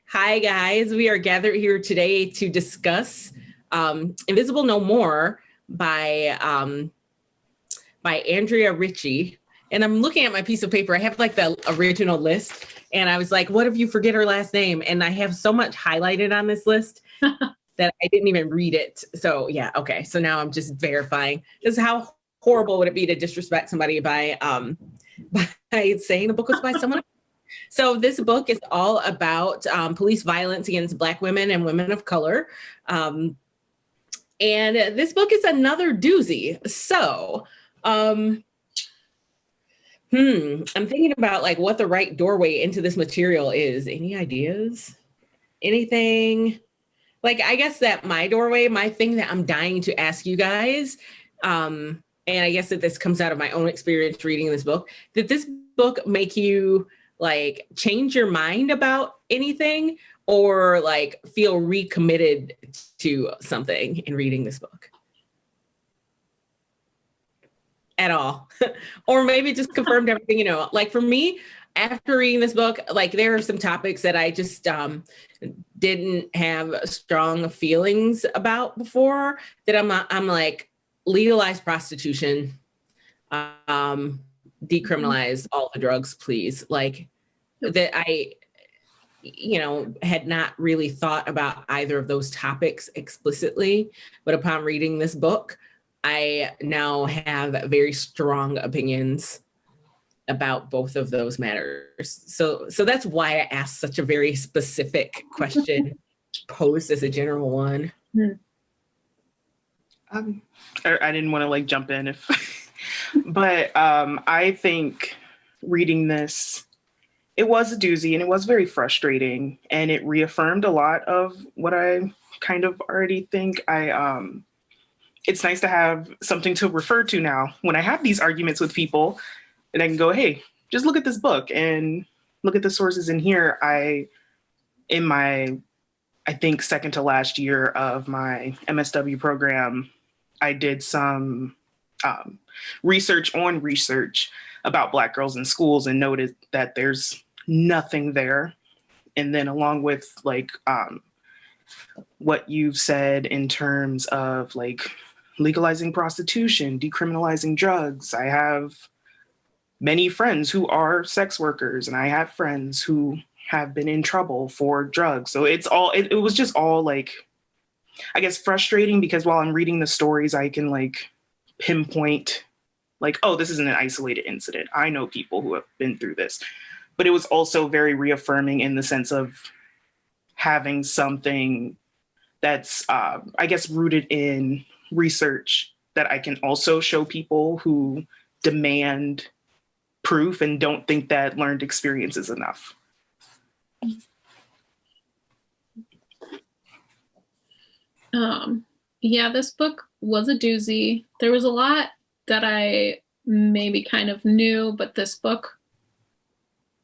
Hi, guys. We are gathered here today to discuss Invisible No More by Andrea Ritchie. And I'm looking at my piece of paper. I have like the original list. And I was like, what if you forget her last name? And I have so much highlighted on this list that I didn't even read it. So yeah, okay. So now I'm just verifying. This is how horrible would it be to disrespect somebody by saying the book was by someone else? So this book is all about police violence against Black women and women of color. And this book is another doozy. So I'm thinking about like what the right doorway into this material is. Any ideas? Anything? Like, I guess that my doorway, my thing that I'm dying to ask you guys, and I guess that this comes out of my own experience reading this book, did this book make you like change your mind about anything or like feel recommitted to something in reading this book at all? Or maybe just confirmed everything, like for me, after reading this book, like there are some topics that I just didn't have strong feelings about before that I'm like, legalize prostitution, decriminalize all the drugs, please. Like that I, had not really thought about either of those topics explicitly, but upon reading this book, I now have very strong opinions about both of those matters. So that's why I asked such a very specific question posed as a general one. I didn't want to like jump in but I think reading this, it was a doozy and it was very frustrating and it reaffirmed a lot of what I kind of already think. It's nice to have something to refer to now when I have these arguments with people and I can go, hey, just look at this book and look at the sources in here. In my, I think, second to last year of my MSW program, I did some research about Black girls in schools and noted that there's nothing there. And then along with like what you've said in terms of like legalizing prostitution, decriminalizing drugs, I have many friends who are sex workers and I have friends who have been in trouble for drugs. So it was just all like, I guess, frustrating because while I'm reading the stories, I can like pinpoint like, oh, this isn't an isolated incident. I know people who have been through this. But it was also very reaffirming in the sense of having something that's, I guess, rooted in research that I can also show people who demand proof and don't think that learned experience is enough. Yeah, this book was a doozy. There was a lot that I maybe kind of knew, but this book,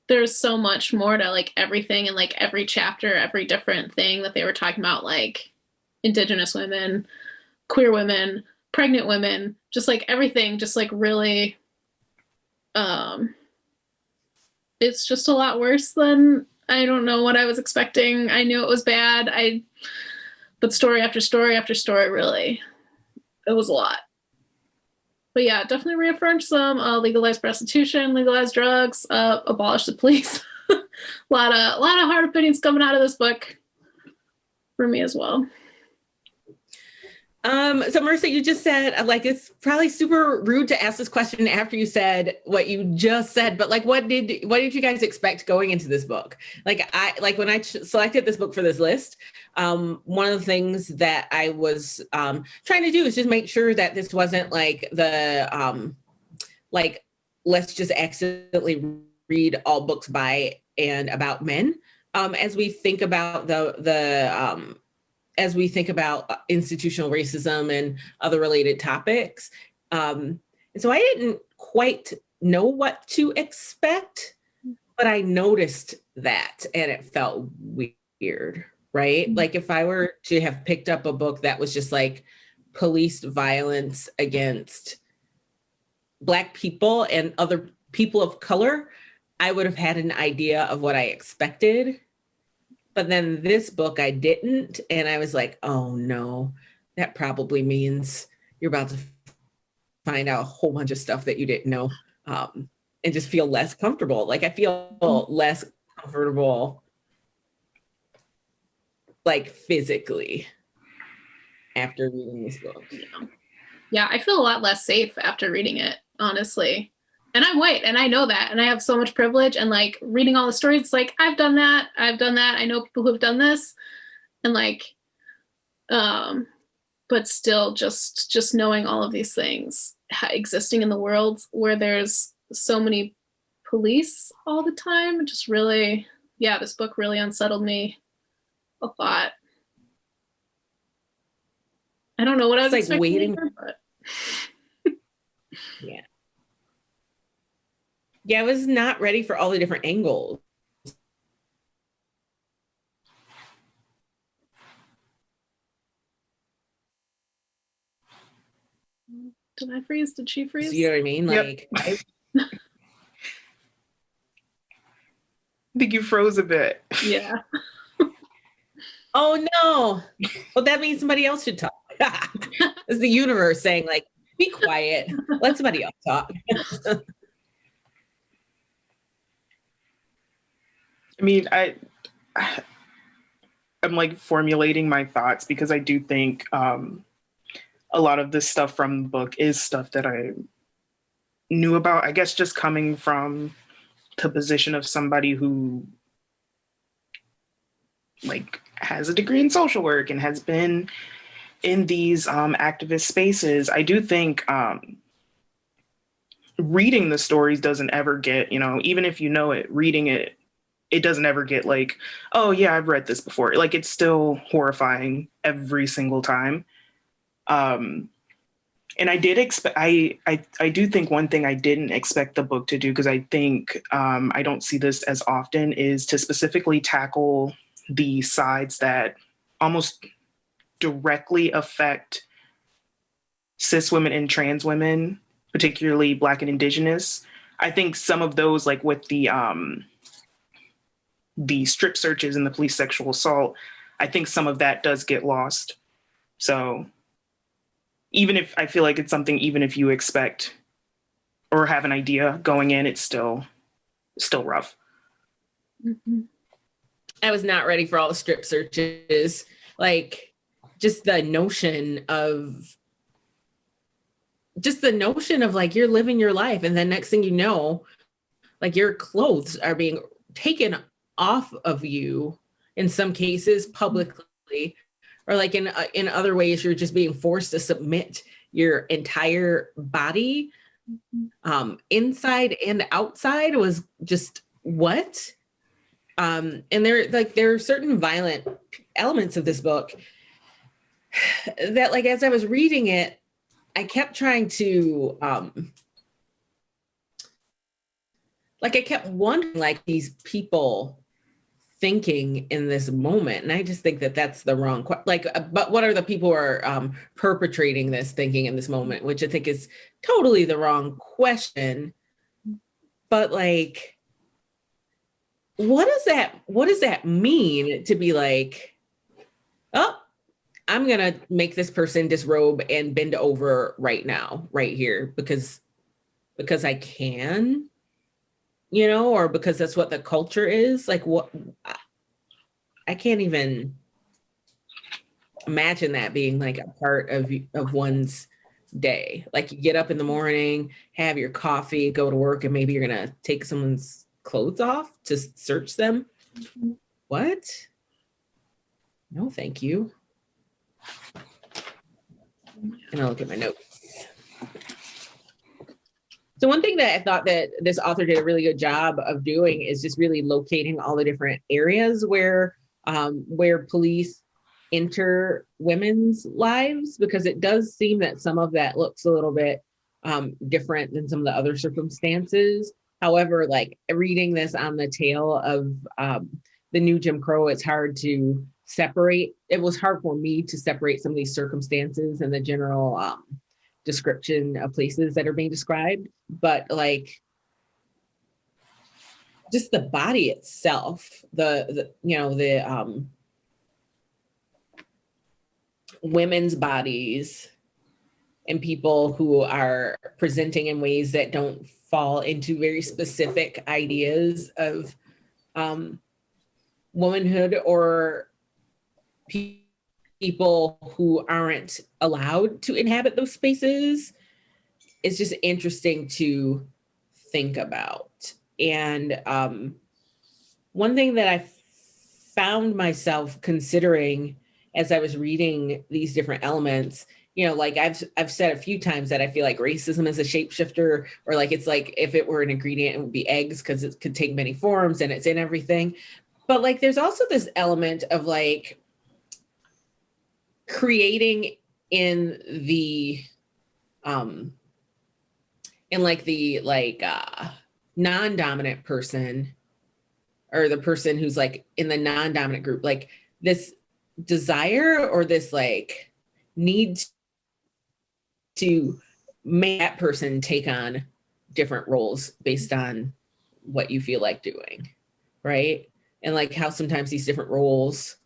there's so much more to like everything and like every chapter, every different thing that they were talking about, like Indigenous women, queer women, pregnant women, just like everything, just like really, it's just a lot worse than, I don't know what I was expecting. I knew it was bad. But story after story after story, really, it was a lot. But yeah, definitely reaffirmed some legalize prostitution, legalize drugs, abolish the police. a lot of hard opinions coming out of this book for me as well. So Marissa, you just said, like, it's probably super rude to ask this question after you said what you just said, but like, what did you guys expect going into this book? Like when I selected this book for this list, one of the things that I was trying to do is just make sure that this wasn't like the, like, let's just accidentally read all books by and about men. As we think about as we think about institutional racism and other related topics. And so I didn't quite know what to expect, but I noticed that and it felt weird, right? Like if I were to have picked up a book that was just like police violence against Black people and other people of color, I would have had an idea of what I expected. But then this book I didn't. And I was like, oh no, that probably means you're about to find out a whole bunch of stuff that you didn't know, and just feel less comfortable. Like I feel less comfortable, like physically, after reading this book. Yeah, I feel a lot less safe after reading it, honestly. And I'm white, and I know that, and I have so much privilege, and like reading all the stories, it's like, I've done that. I know people who've done this, and like, but still just knowing all of these things existing in the world where there's so many police all the time, just really, yeah, this book really unsettled me a lot. I don't know what I was expecting waiting for, but yeah. Yeah, I was not ready for all the different angles. Did I freeze? Did she freeze? You know what I mean? Like, yep. I think you froze a bit. Yeah. Oh no. Well, that means somebody else should talk. It's the universe saying, like, be quiet. Let somebody else talk. I mean, I'm like formulating my thoughts because I do think a lot of this stuff from the book is stuff that I knew about, I guess, just coming from the position of somebody who like has a degree in social work and has been in these activist spaces. I do think reading the stories doesn't ever get, even if you know it, reading it, it doesn't ever get like, oh yeah, I've read this before. Like it's still horrifying every single time. And I did expect, I do think one thing I didn't expect the book to do, because I think I don't see this as often, is to specifically tackle the sides that almost directly affect cis women and trans women, particularly Black and Indigenous. I think some of those, like with the strip searches and the police sexual assault, I think some of that does get lost. So even if I feel like it's something, even if you expect or have an idea going in, it's still rough. Mm-hmm. I was not ready for all the strip searches. Like just the notion of like you're living your life, and then next thing you know, like your clothes are being taken off of you in some cases publicly, or like in other ways you're just being forced to submit your entire body, inside and outside, was just what. And there are certain violent elements of this book that, like, as I was reading it, I kept trying to I kept wondering, like, these people thinking in this moment, and I just think that that's the wrong but what are the people who are perpetrating this thinking in this moment, which I think is totally the wrong question. But like, what does that mean to be like, oh, I'm gonna make this person disrobe and bend over right now, right here, because I can, or because that's what the culture is. Like, what? I can't even imagine that being like a part of one's day. Like, you get up in the morning, have your coffee, go to work, and maybe you're gonna take someone's clothes off to search them. Mm-hmm. What? No, thank you. And I'll look at my notes. So one thing that I thought that this author did a really good job of doing is just really locating all the different areas where police enter women's lives, because it does seem that some of that looks a little bit different than some of the other circumstances. However, like, reading this on the tail of the new Jim Crow, it's hard to separate. It was hard for me to separate some of these circumstances and the general description of places that are being described. But like, just the body itself, the women's bodies and people who are presenting in ways that don't fall into very specific ideas of womanhood, or people who aren't allowed to inhabit those spaces, is just interesting to think about. And one thing that I found myself considering as I was reading these different elements, like I've said a few times that I feel like racism is a shapeshifter, or like it's like if it were an ingredient, it would be eggs, because it could take many forms and it's in everything. But like there's also this element of like creating in the non-dominant person, or the person who's like in the non-dominant group, like this desire or this like need to make that person take on different roles based on what you feel like doing, right? And like how sometimes these different roles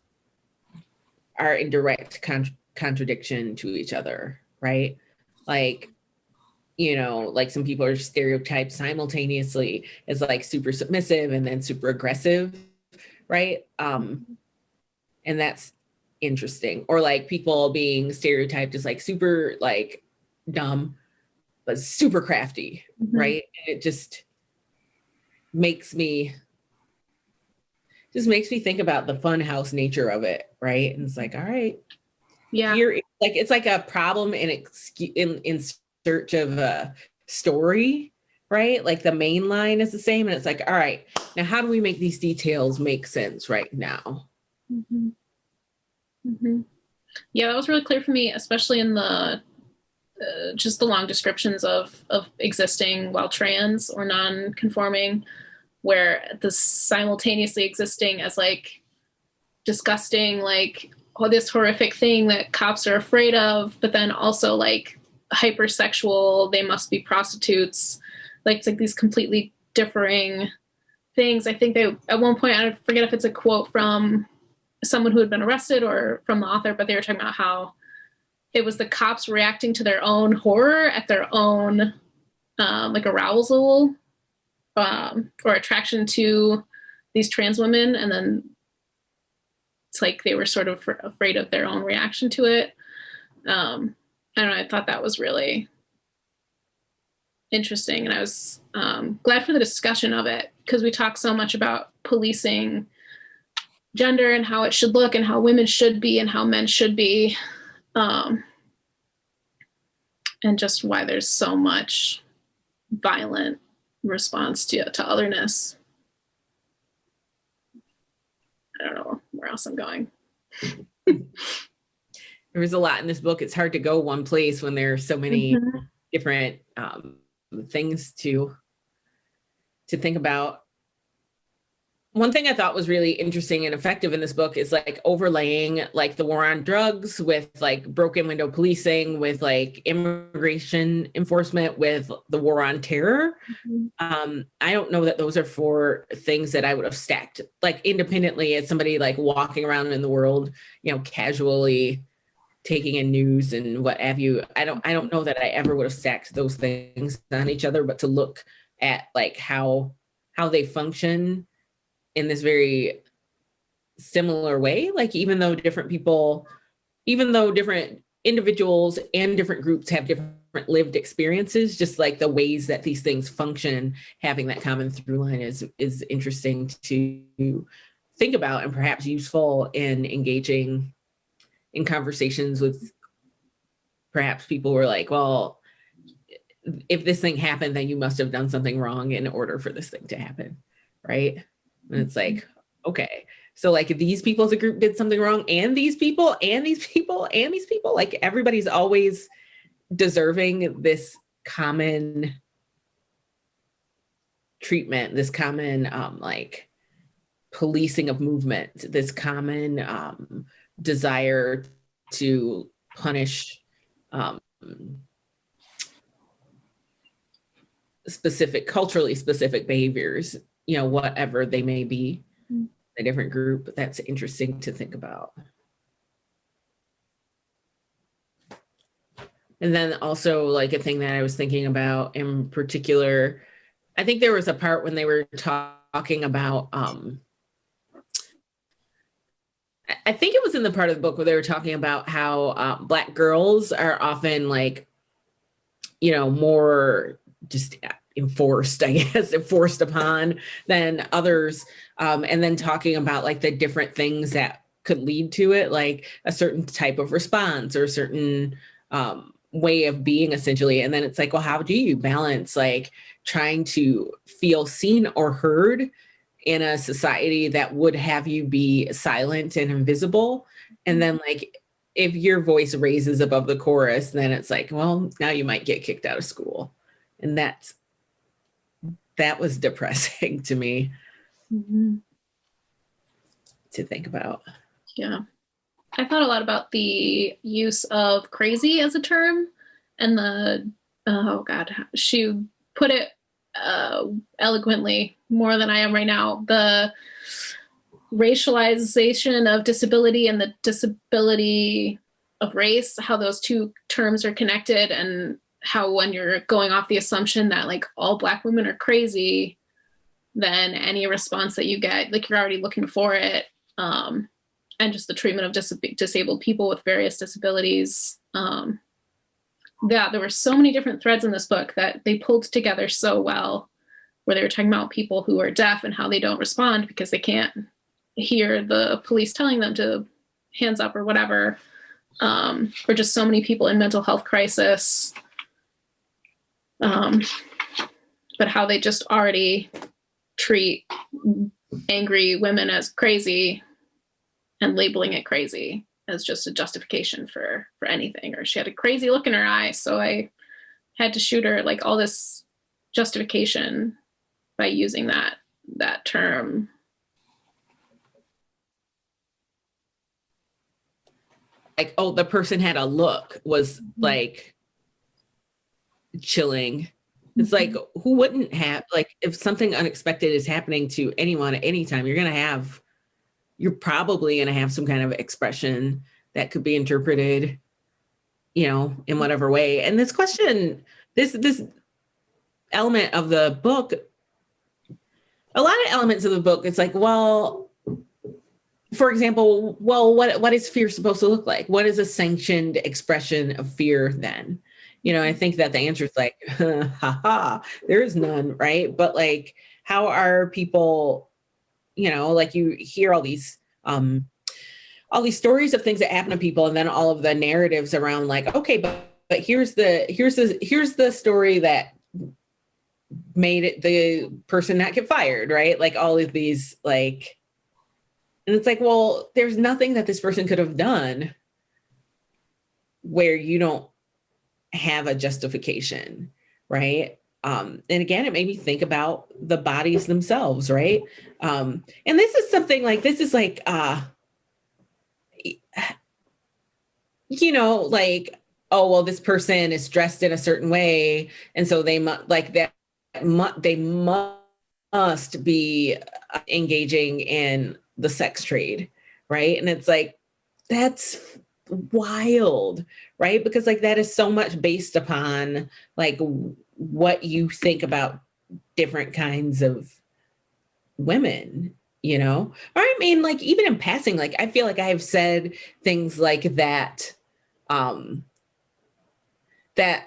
are in direct contradiction to each other, right? Like, like some people are stereotyped simultaneously as like super submissive and then super aggressive, right? And that's interesting. Or like people being stereotyped as like super like dumb, but super crafty, right? And it just makes me think about the fun house nature of it, right? And it's like, all right, Yeah. here, like it's like a problem in search of a story, right? Like the main line is the same, and it's like, all right, now how do we make these details make sense right now? Yeah, that was really clear for me, especially in the just the long descriptions of existing while trans or non-conforming, where the simultaneously existing as like disgusting, like, oh, this horrific thing that cops are afraid of, but then also like hypersexual, they must be prostitutes. Like it's like these completely differing things. I think they, at one point, I forget if it's a quote from someone who had been arrested or from the author, but they were talking about how it was the cops reacting to their own horror at their own like arousal or attraction to these trans women, and then it's like they were sort of afraid of their own reaction to it. I don't know, I thought that was really interesting, and I was glad for the discussion of it, because we talk so much about policing gender and how it should look and how women should be and how men should be, and just why there's so much violent response to otherness. I don't know where else I'm going. There was a lot in this book. It's hard to go one place when there are so many different things to think about. One thing I thought was really interesting and effective in this book is like overlaying like the war on drugs with like broken window policing, with like immigration enforcement, with the war on terror. I don't know that those are four things that I would have stacked like independently as somebody like walking around in the world, casually taking in news and what have you. I don't know that I ever would have stacked those things on each other, but to look at like how they function in this very similar way, like even though different individuals and different groups have different lived experiences, just like the ways that these things function, having that common through line is interesting to think about, and perhaps useful in engaging in conversations with perhaps people who are like, well, if this thing happened, then you must have done something wrong in order for this thing to happen, right? And it's like, okay, so like these people as a group did something wrong, and these people, and these people, and these people, like everybody's always deserving this common treatment, this common like policing of movement, this common desire to punish culturally specific behaviors you know, whatever they may be, a different group. That's interesting to think about. And then also like a thing that I was thinking about in particular, I think there was a part when they were talking about, I think it was in the part of the book where they were talking about how Black girls are often like, you know, more just enforced, I guess, enforced upon than others. And then talking about like the different things that could lead to it, like a certain type of response or a certain way of being essentially. And then it's like, well, how do you balance like trying to feel seen or heard in a society that would have you be silent and invisible? And then like, if your voice raises above the chorus, then it's like, well, now you might get kicked out of school. And that was depressing to me to think about. Yeah. I thought a lot about the use of crazy as a term and she put it eloquently more than I am right now. The racialization of disability and the disability of race, how those two terms are connected, and how when you're going off the assumption that like all Black women are crazy, then any response that you get, like you're already looking for it. And just the treatment of disabled people with various disabilities. There were so many different threads in this book that they pulled together so well, where they were talking about people who are deaf and how they don't respond because they can't hear the police telling them to hands up or whatever, or just so many people in mental health crisis, but how they just already treat angry women as crazy and labeling it crazy as just a justification for anything. Or she had a crazy look in her eye, so I had to shoot her, like all this justification by using that term. Like, oh, the person had a look was like chilling. It's like, who wouldn't have, like, if something unexpected is happening to anyone at any time, you're probably going to have some kind of expression that could be interpreted, you know, in whatever way. And this question, this element of the book, a lot of elements of the book, it's like, well, for example, well, what is fear supposed to look like? What is a sanctioned expression of fear then? You know, I think that the answer is like, there is none, right? But like, how are people, you know, like you hear all these stories of things that happen to people, and then all of the narratives around like, okay, but here's the story that made it the person not get fired, right? Like all of these like, and it's like, well, there's nothing that this person could have done where you don't have a justification, right? And again, it made me think about the bodies themselves, right? And this is something like, this is like, you know, like, oh, well, this person is dressed in a certain way, and so they must be engaging in the sex trade, right? And it's like, that's wild, right? Because like that is so much based upon like what you think about different kinds of women, you know? Or I mean, like even in passing, like I feel like I have said things like that, I said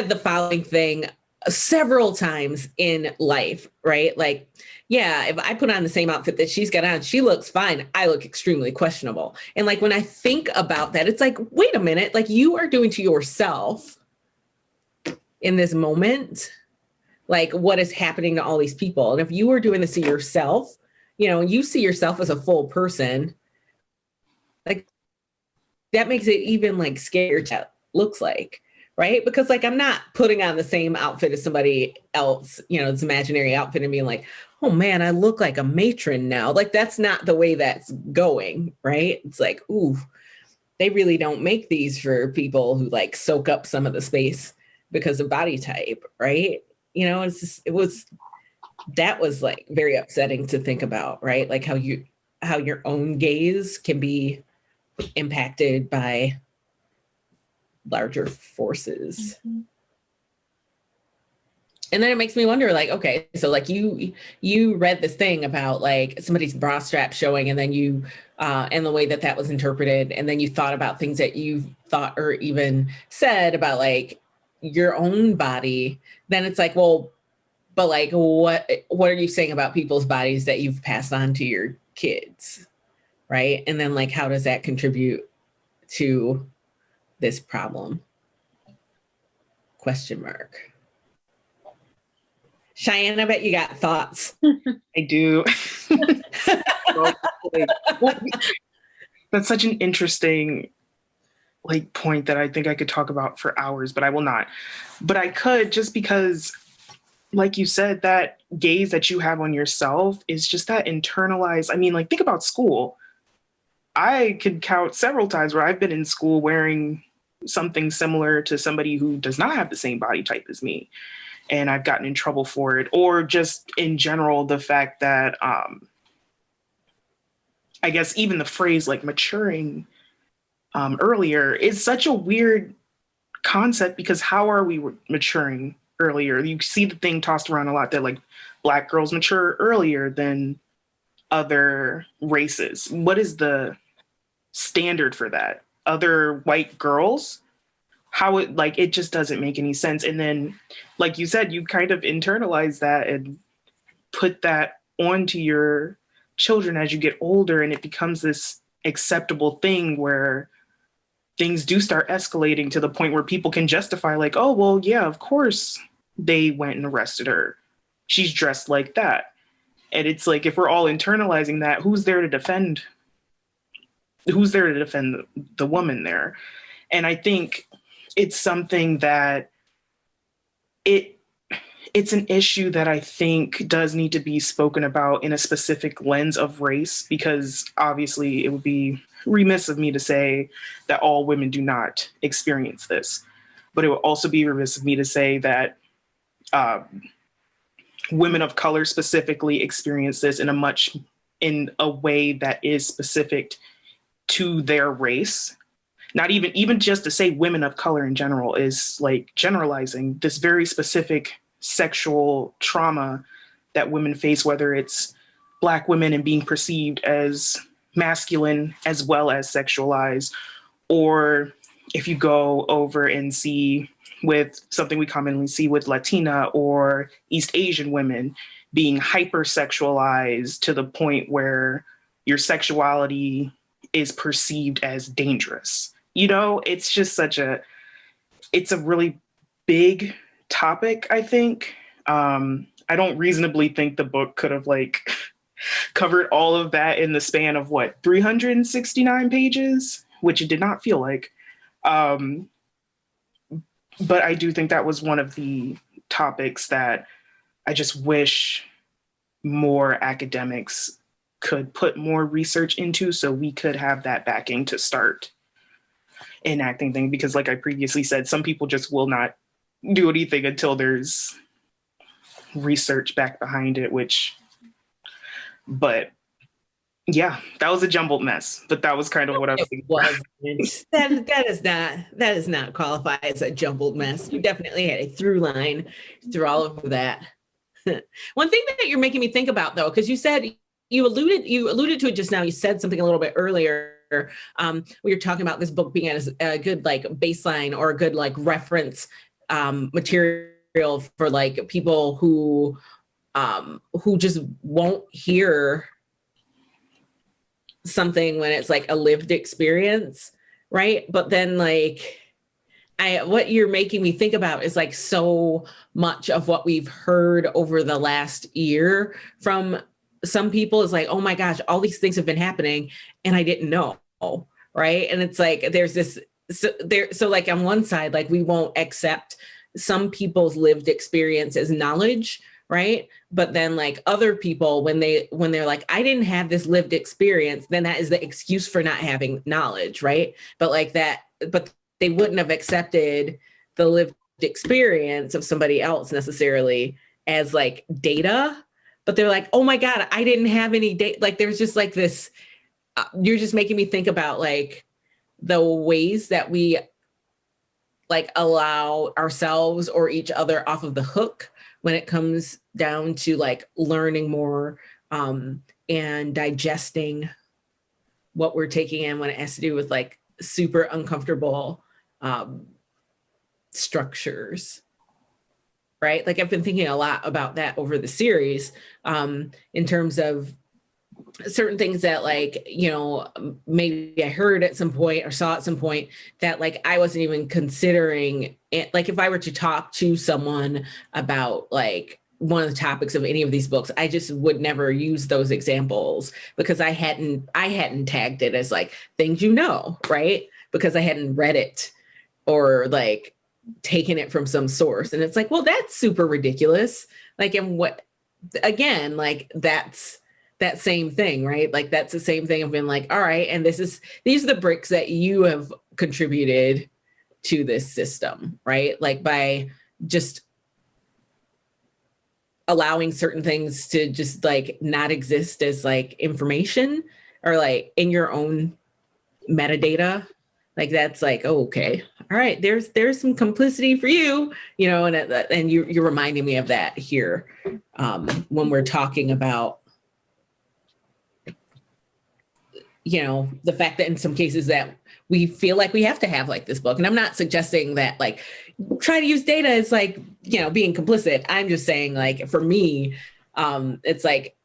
the following thing several times in life, right? Like, yeah, if I put on the same outfit that she's got on, she looks fine. I look extremely questionable. And like, when I think about that, it's like, wait a minute, like you are doing to yourself in this moment, like what is happening to all these people. And if you were doing this to yourself, you know, you see yourself as a full person, like that makes it even like scarier what that looks like. Right? Because like, I'm not putting on the same outfit as somebody else, you know, it's imaginary outfit and being like, oh man, I look like a matron now. Like, that's not the way that's going. Right? It's like, ooh, they really don't make these for people who like soak up some of the space because of body type. Right? you know, that was like very upsetting to think about, right? Like how your own gaze can be impacted by larger forces. Mm-hmm. And then it makes me wonder, like, okay, so like you read this thing about like somebody's bra strap showing, and then you and the way that was interpreted, and then you thought about things that you thought or even said about like your own body. Then it's like, well, but like, what are you saying about people's bodies that you've passed on to your kids, right? And then like, how does that contribute to this problem? Question mark. Cheyenne, I bet you got thoughts. I do. That's such an interesting like point that I think I could talk about for hours, but I will not. But I could, just because, like you said, that gaze that you have on yourself is just that internalized. I mean, like, think about school. I could count several times where I've been in school wearing something similar to somebody who does not have the same body type as me, and I've gotten in trouble for it. Or just in general, the fact that I guess even the phrase like maturing earlier is such a weird concept, because how are we maturing earlier? You see the thing tossed around a lot that like Black girls mature earlier than other races. What is the standard for that? Other white girls? How it just doesn't make any sense. And then, like you said, you kind of internalize that and put that onto your children as you get older, and it becomes this acceptable thing where things do start escalating to the point where people can justify like, oh, well, yeah, of course they went and arrested her. She's dressed like that. And it's like, if we're all internalizing that, who's there to defend the woman there? And I think it's something that it's an issue that I think does need to be spoken about in a specific lens of race, because obviously it would be remiss of me to say that all women do not experience this. But it would also be remiss of me to say that women of color specifically experience this in a way that is specific to their race. Not even just to say women of color in general is like generalizing this very specific sexual trauma that women face, whether it's Black women and being perceived as masculine as well as sexualized, or if you go over and see with something we commonly see with Latina or East Asian women being hypersexualized to the point where your sexuality is perceived as dangerous. You know, it's just it's a really big topic, I think. I don't reasonably think the book could have like covered all of that in the span of 369 pages, which it did not feel like. But I do think that was one of the topics that I just wish more academics could put more research into, so we could have that backing to start enacting things. Because like I previously said, some people just will not do anything until there's research back behind it, but yeah, that was a jumbled mess, but that was kind of what I was thinking. That does not qualify as a jumbled mess. You definitely had a through line through all of that. One thing that you're making me think about, though, because you said you alluded to it just now. You said something a little bit earlier. We were talking about this book being as a good like baseline or a good like reference material for like people who just won't hear something when it's like a lived experience, right? But then like what you're making me think about is like so much of what we've heard over the last year from some people is like, oh my gosh, all these things have been happening and I didn't know, right? And it's like there's this so like on one side, like we won't accept some people's lived experience as knowledge, right? But then like other people, when they're like, I didn't have this lived experience, then that is the excuse for not having knowledge, right? But they wouldn't have accepted the lived experience of somebody else necessarily as like data, but they're like, oh my God, I didn't have any data. Like there's just like this, you're just making me think about like the ways that we like allow ourselves or each other off of the hook when it comes down to like learning more and digesting what we're taking in when it has to do with like super uncomfortable structures, right? Like I've been thinking a lot about that over the series in terms of certain things that like, you know, maybe I heard at some point or saw at some point that like I wasn't even considering it. Like if I were to talk to someone about like one of the topics of any of these books, I just would never use those examples because I hadn't tagged it as like things, you know, right? Because I hadn't read it or like taken it from some source. And it's like, well, that's super ridiculous. Like, and what, again, like that's that same thing, right? Like that's the same thing of being like, all right, and these are the bricks that you have contributed to this system, right? Like by just allowing certain things to just like not exist as like information or like in your own metadata, like that's like, oh, okay, all right, there's some complicity for you, you know, and you're reminding me of that here when we're talking about, you know, the fact that in some cases that we feel like we have to have like this book. And I'm not suggesting that like try to use data is like, you know, being complicit. I'm just saying like, for me, it's like,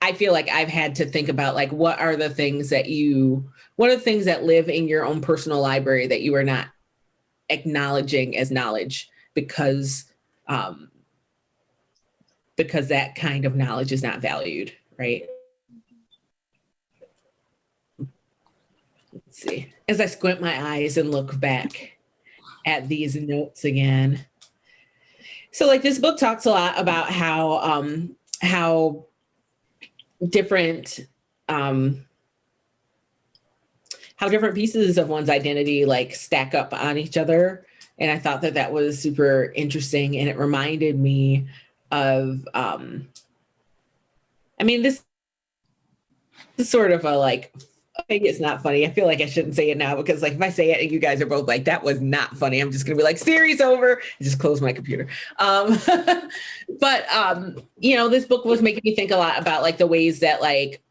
I feel like I've had to think about like, what are the things that live in your own personal library that you are not acknowledging as knowledge because that kind of knowledge is not valued, right? Let's see, as I squint my eyes and look back at these notes again. So like this book talks a lot about how different pieces of one's identity like stack up on each other. And I thought that was super interesting. And it reminded me of, I mean, this is sort of a like, maybe it's not funny. I feel like I shouldn't say it now because like if I say it and you guys are both like, that was not funny, I'm just gonna be like, series over, and just close my computer. But you know, this book was making me think a lot about like the ways that like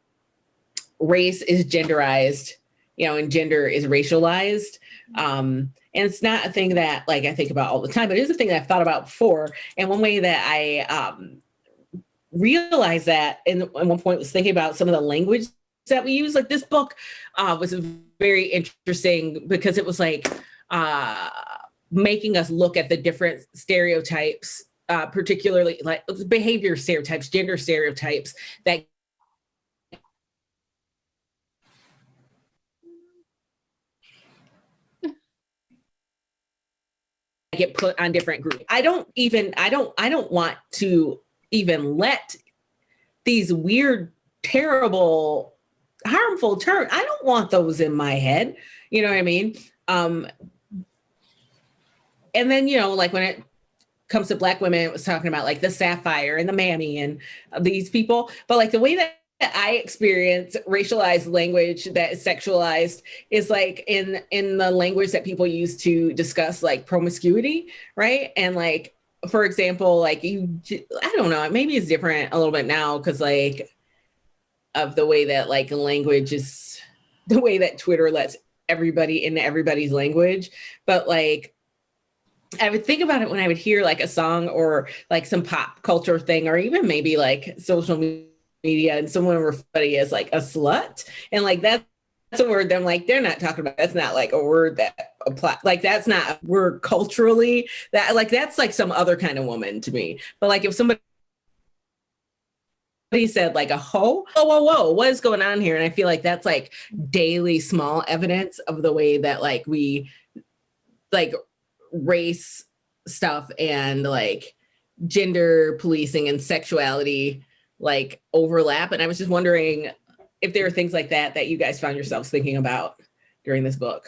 race is genderized, you know, and gender is racialized. And it's not a thing that like I think about all the time, but it is a thing that I've thought about before. And one way that I realized that at one point was thinking about some of the language that we use. Like this book was very interesting because it was like making us look at the different stereotypes, particularly like behavior stereotypes, gender stereotypes that get put on different groups. I don't want to even let these weird, terrible, harmful terms, I don't want those in my head. You know what I mean? And then, you know, like when it comes to Black women, it was talking about like the Sapphire and the Mammy and these people. But like the way that I experience racialized language that is sexualized is like in the language that people use to discuss like promiscuity, right? And like, for example, like I don't know, maybe it's different a little bit now because like of the way that like language is, the way that Twitter lets everybody into everybody's language. But like, I would think about it when I would hear like a song or like some pop culture thing, or even maybe like social media and someone refer to somebody as like a slut. And like, that's a word that I'm like, they're not talking about, that's not like a word that apply, like that's not a word culturally, that like, that's like some other kind of woman to me. But like if somebody said like a hoe, whoa, what is going on here? And I feel like that's like daily small evidence of the way that like we like race stuff and like gender policing and sexuality like overlap. And I was just wondering if there are things like that that you guys found yourselves thinking about during this book.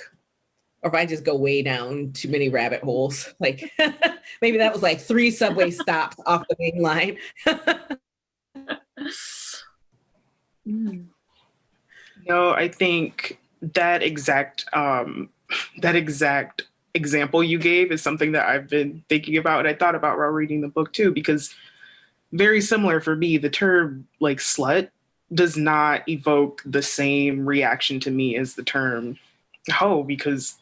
or if I just go way down too many rabbit holes. Like maybe that was like 3 subway stops off the main line. No, I think that exact example you gave is something that I've been thinking about, and I thought about while reading the book too, because very similar for me, the term like slut does not evoke the same reaction to me as the term hoe, because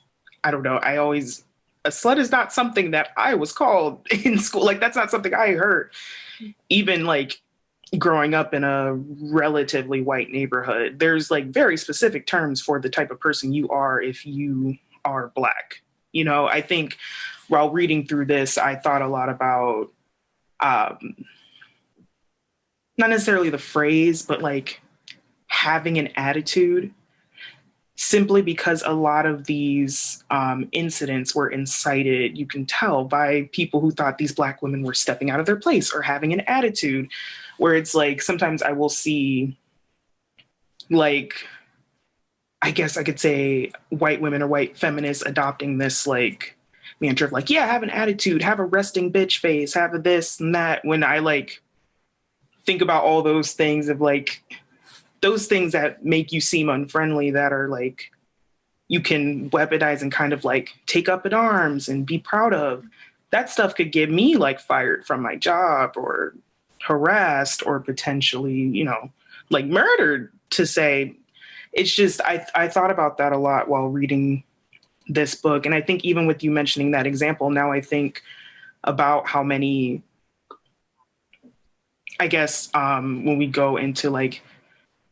I don't know, a slut is not something that I was called in school. Like that's not something I heard, even like growing up in a relatively white neighborhood. There's like very specific terms for the type of person you are if you are Black. You know, I think while reading through this, I thought a lot about not necessarily the phrase, but like having an attitude, simply because a lot of these incidents were incited, you can tell, by people who thought these Black women were stepping out of their place or having an attitude, where it's like sometimes I will see, like, I guess I could say white women or white feminists adopting this like mantra of like, yeah, have an attitude, have a resting bitch face, have a this and that, when I like think about all those things of like, those things that make you seem unfriendly, that are like, you can weaponize and kind of like take up in arms and be proud of. That stuff could get me like fired from my job or harassed or potentially, you know, like murdered, to say. It's just, I thought about that a lot while reading this book. And I think even with you mentioning that example, now I think about how many, I guess, when we go into like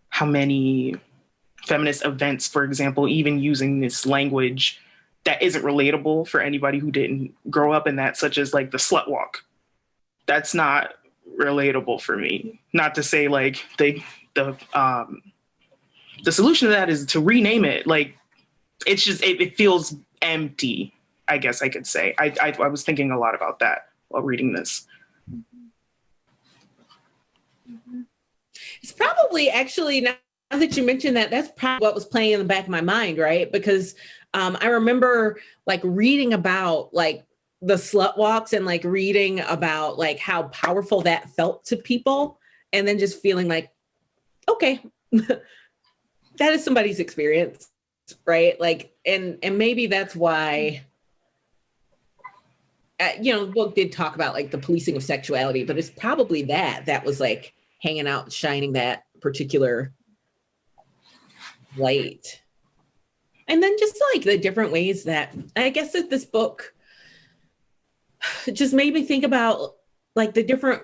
how many feminist events, for example, even using this language that isn't relatable for anybody who didn't grow up in that, such as like the slut walk. That's not relatable for me. Not to say like the solution to that is to rename it. Like, it's just, it feels empty, I guess I could say. I was thinking a lot about that while reading this. It's probably actually, now that you mentioned that, that's probably what was playing in the back of my mind, right? Because I remember like reading about like the slut walks and like reading about like how powerful that felt to people, and then just feeling like, okay, that is somebody's experience, right? Like, and maybe that's why, you know, the book did talk about like the policing of sexuality, but it's probably that was like hanging out, shining that particular light. And then just like the different ways that, I guess that this book just made me think about like the different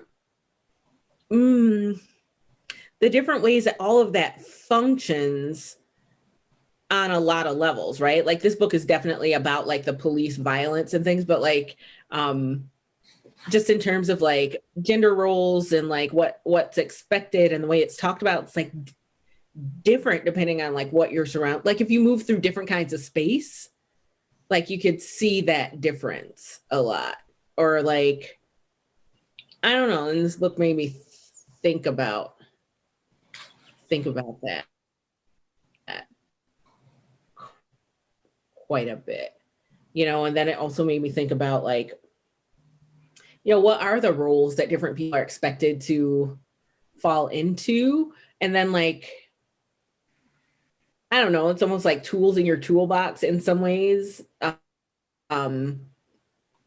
ways that all of that functions on a lot of levels, right? Like this book is definitely about like the police violence and things, but like just in terms of like gender roles and like what's expected and the way it's talked about, it's like different depending on like what you're surrounded. Like if you move through different kinds of space, like you could see that difference a lot. Or like, I don't know, and this book made me think about that quite a bit, you know. And then it also made me think about like, you know, what are the roles that different people are expected to fall into? And then like, I don't know, it's almost like tools in your toolbox in some ways.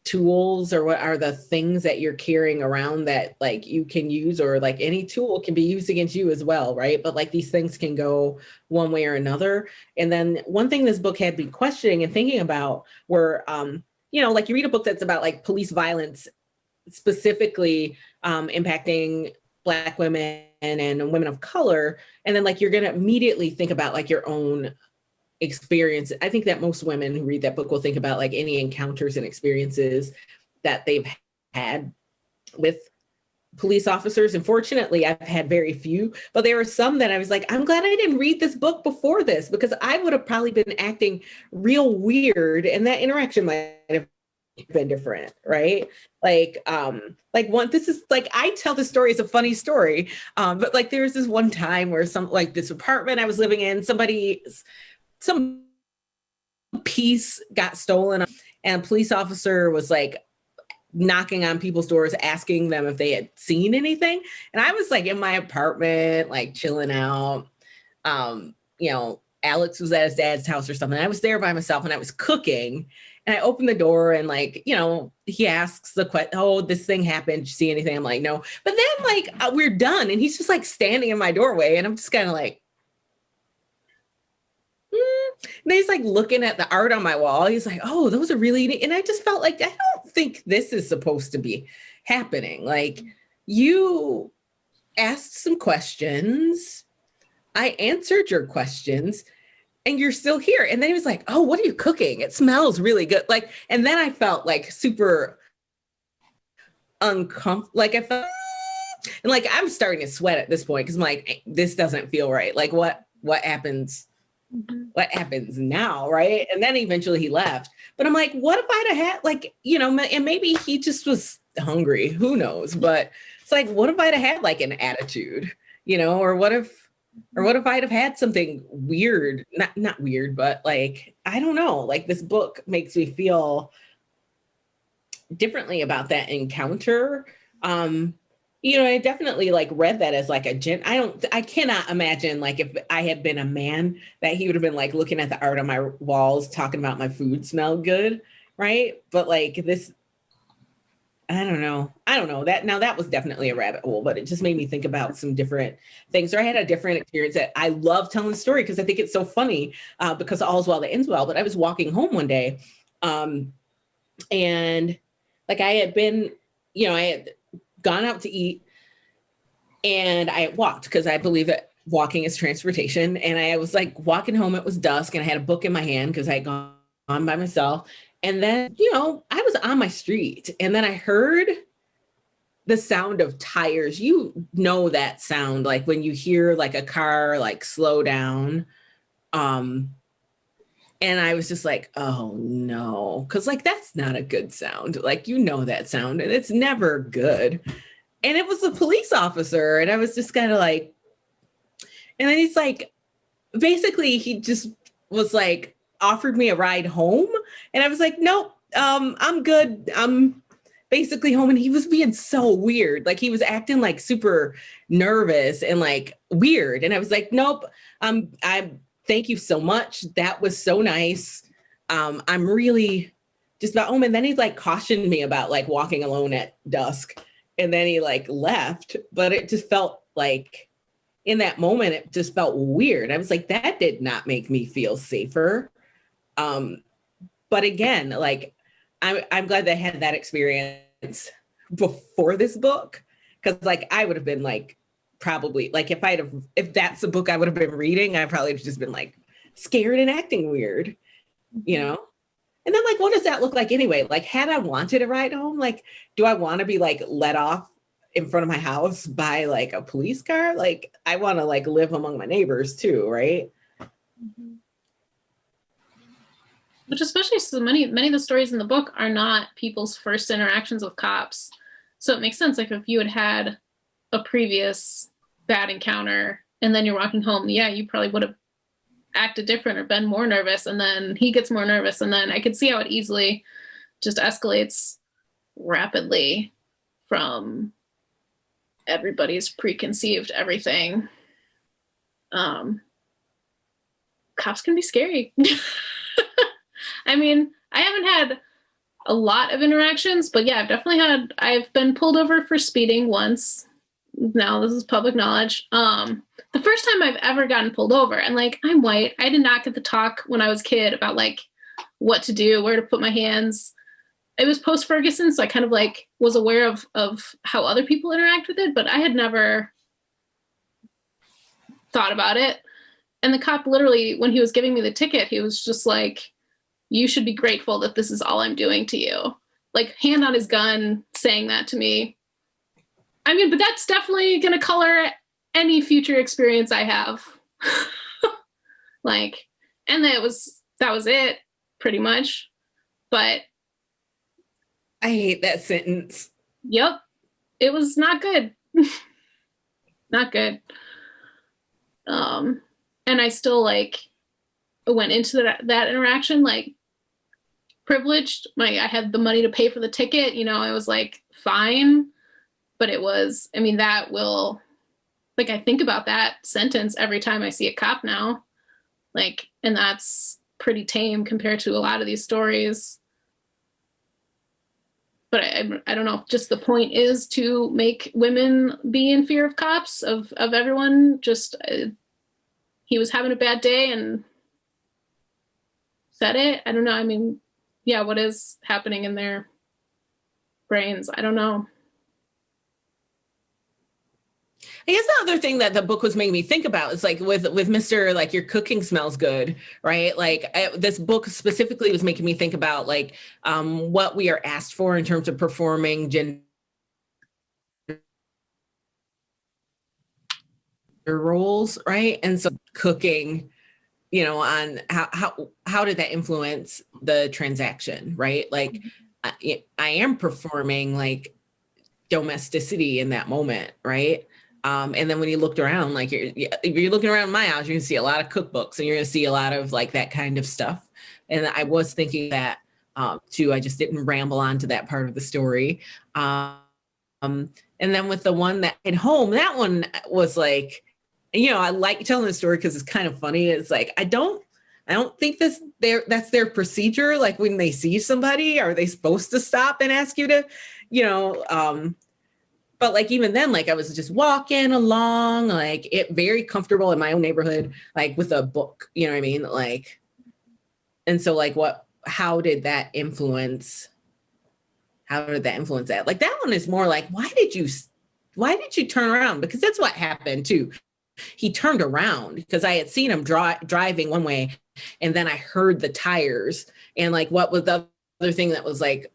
Tools, or what are the things that you're carrying around that like you can use, or like any tool can be used against you as well, right? But like these things can go one way or another. And then one thing this book had me questioning and thinking about were, you know, like you read a book that's about like police violence specifically impacting Black women and women of color, and then like you're gonna immediately think about like your own experience. I think that most women who read that book will think about like any encounters and experiences that they've had with police officers. And fortunately, I've had very few, but there were some that I was like, I'm glad I didn't read this book before this, because I would have probably been acting real weird, and that interaction might have been different, right? Like this is like, I tell the story as a funny story, but like there's this one time where some, like this apartment I was living in, somebody piece got stolen and a police officer was like knocking on people's doors, asking them if they had seen anything. And I was like in my apartment, like chilling out. You know, Alex was at his dad's house or something. I was there by myself and I was cooking. And I opened the door and like, you know, he asks the question, oh, this thing happened. Did you see anything? I'm like, no. But then like, we're done. And he's just like standing in my doorway. And I'm just kind of like, And he's like looking at the art on my wall. He's like, oh, those are really neat. And I just felt like, I don't think this is supposed to be happening. Like, you asked some questions. I answered your questions and you're still here. And then he was like, oh, what are you cooking? It smells really good. Like, and then I felt like super uncomfortable. Like I felt, and like, I'm starting to sweat at this point. Cause I'm like, this doesn't feel right. Like what happens? What happens now? Right. And then eventually he left, but I'm like, what if I'd have had like, you know, and maybe he just was hungry, who knows? But it's like, what if I'd have had like an attitude, you know, or what if I'd have had something weird, not weird, but like, I don't know, like this book makes me feel differently about that encounter. You know, I definitely like read that as like I cannot imagine like if I had been a man that he would have been like looking at the art on my walls, talking about my food smelled good. Right. But like this, I don't know that was definitely a rabbit hole, but it just made me think about some different things. Or I had a different experience that I love telling the story because I think it's so funny because all's well that ends well. But I was walking home one day and like I had been, you know, I had gone out to eat and I walked because I believe that walking is transportation. And I was like walking home, it was dusk and I had a book in my hand because I had gone by myself. And then, you know, I was on my street and then I heard the sound of tires. You know that sound, like when you hear like a car like slow down. And I was just like, oh no, because like that's not a good sound. Like, you know that sound and it's never good. And it was a police officer. And I was just kind of like, and then he's like, basically he just was like, offered me a ride home. And I was like, nope, I'm good. I'm basically home. And he was being so weird. Like he was acting like super nervous and like weird. And I was like, nope, I thank you so much. That was so nice. I'm really just about home. And then he like cautioned me about like walking alone at dusk. And then he like left, but it just felt like in that moment, it just felt weird. I was like, that did not make me feel safer. But again, like I'm glad that I had that experience before this book. Cause like I would have been like, probably like if that's the book I would have been reading, I probably have just been like scared and acting weird, you know? And then like, what does that look like anyway? Like, had I wanted a ride home, like, do I want to be like let off in front of my house by like a police car? Like, I want to like live among my neighbors too, right? Mm-hmm. Which especially so many of the stories in the book are not people's first interactions with cops. So it makes sense. Like if you had a previous bad encounter and then you're walking home, yeah, you probably would have acted different or been more nervous. And then he gets more nervous. And then I could see how it easily just escalates rapidly from everybody's preconceived everything. Cops can be scary. I mean, I haven't had a lot of interactions, but yeah, I've been pulled over for speeding once. Now this is public knowledge. The first time I've ever gotten pulled over, and like, I'm white. I did not get the talk when I was a kid about like what to do, where to put my hands. It was post-Ferguson, so I kind of like was aware of how other people interact with it, but I had never thought about it. And the cop literally, when he was giving me the ticket, he was just like, you should be grateful that this is all I'm doing to you. Like, hand on his gun, saying that to me. I mean, but that's definitely going to color any future experience I have. Like, and that was it, pretty much. But I hate that sentence. Yep. It was not good. Not good. And I still like, went into that interaction, like privileged. I had the money to pay for the ticket, you know, I was like, fine. But it was, I mean, that will, like, I think about that sentence every time I see a cop now. Like, and that's pretty tame compared to a lot of these stories. But I don't know, just the point is to make women be in fear of cops, of everyone. Just, he was having a bad day and said it. I don't know. I mean, yeah, what is happening in their brains? I don't know. I guess the other thing that the book was making me think about is like with Mr. like your cooking smells good, right? Like this book specifically was making me think about like what we are asked for in terms of performing gender roles, right? And so cooking, you know, on how did that influence the transaction, right? Like I am performing like domesticity in that moment, right? And then when you looked around, like you're looking around my house, you're gonna see a lot of cookbooks and you're gonna see a lot of like that kind of stuff. And I was thinking that too. I just didn't ramble on to that part of the story. And then with the one that at home, that one was like, you know, I like telling the story because it's kind of funny. It's like I don't think that's their procedure. Like when they see somebody, are they supposed to stop and ask you to, you know, but like even then, like I was just walking along, like it very comfortable in my own neighborhood, like with a book, you know what I mean? Like, and so like how did that influence that? Like that one is more like, why did you turn around? Because that's what happened too. He turned around because I had seen him driving one way and then I heard the tires. And like, what was the other thing that was like,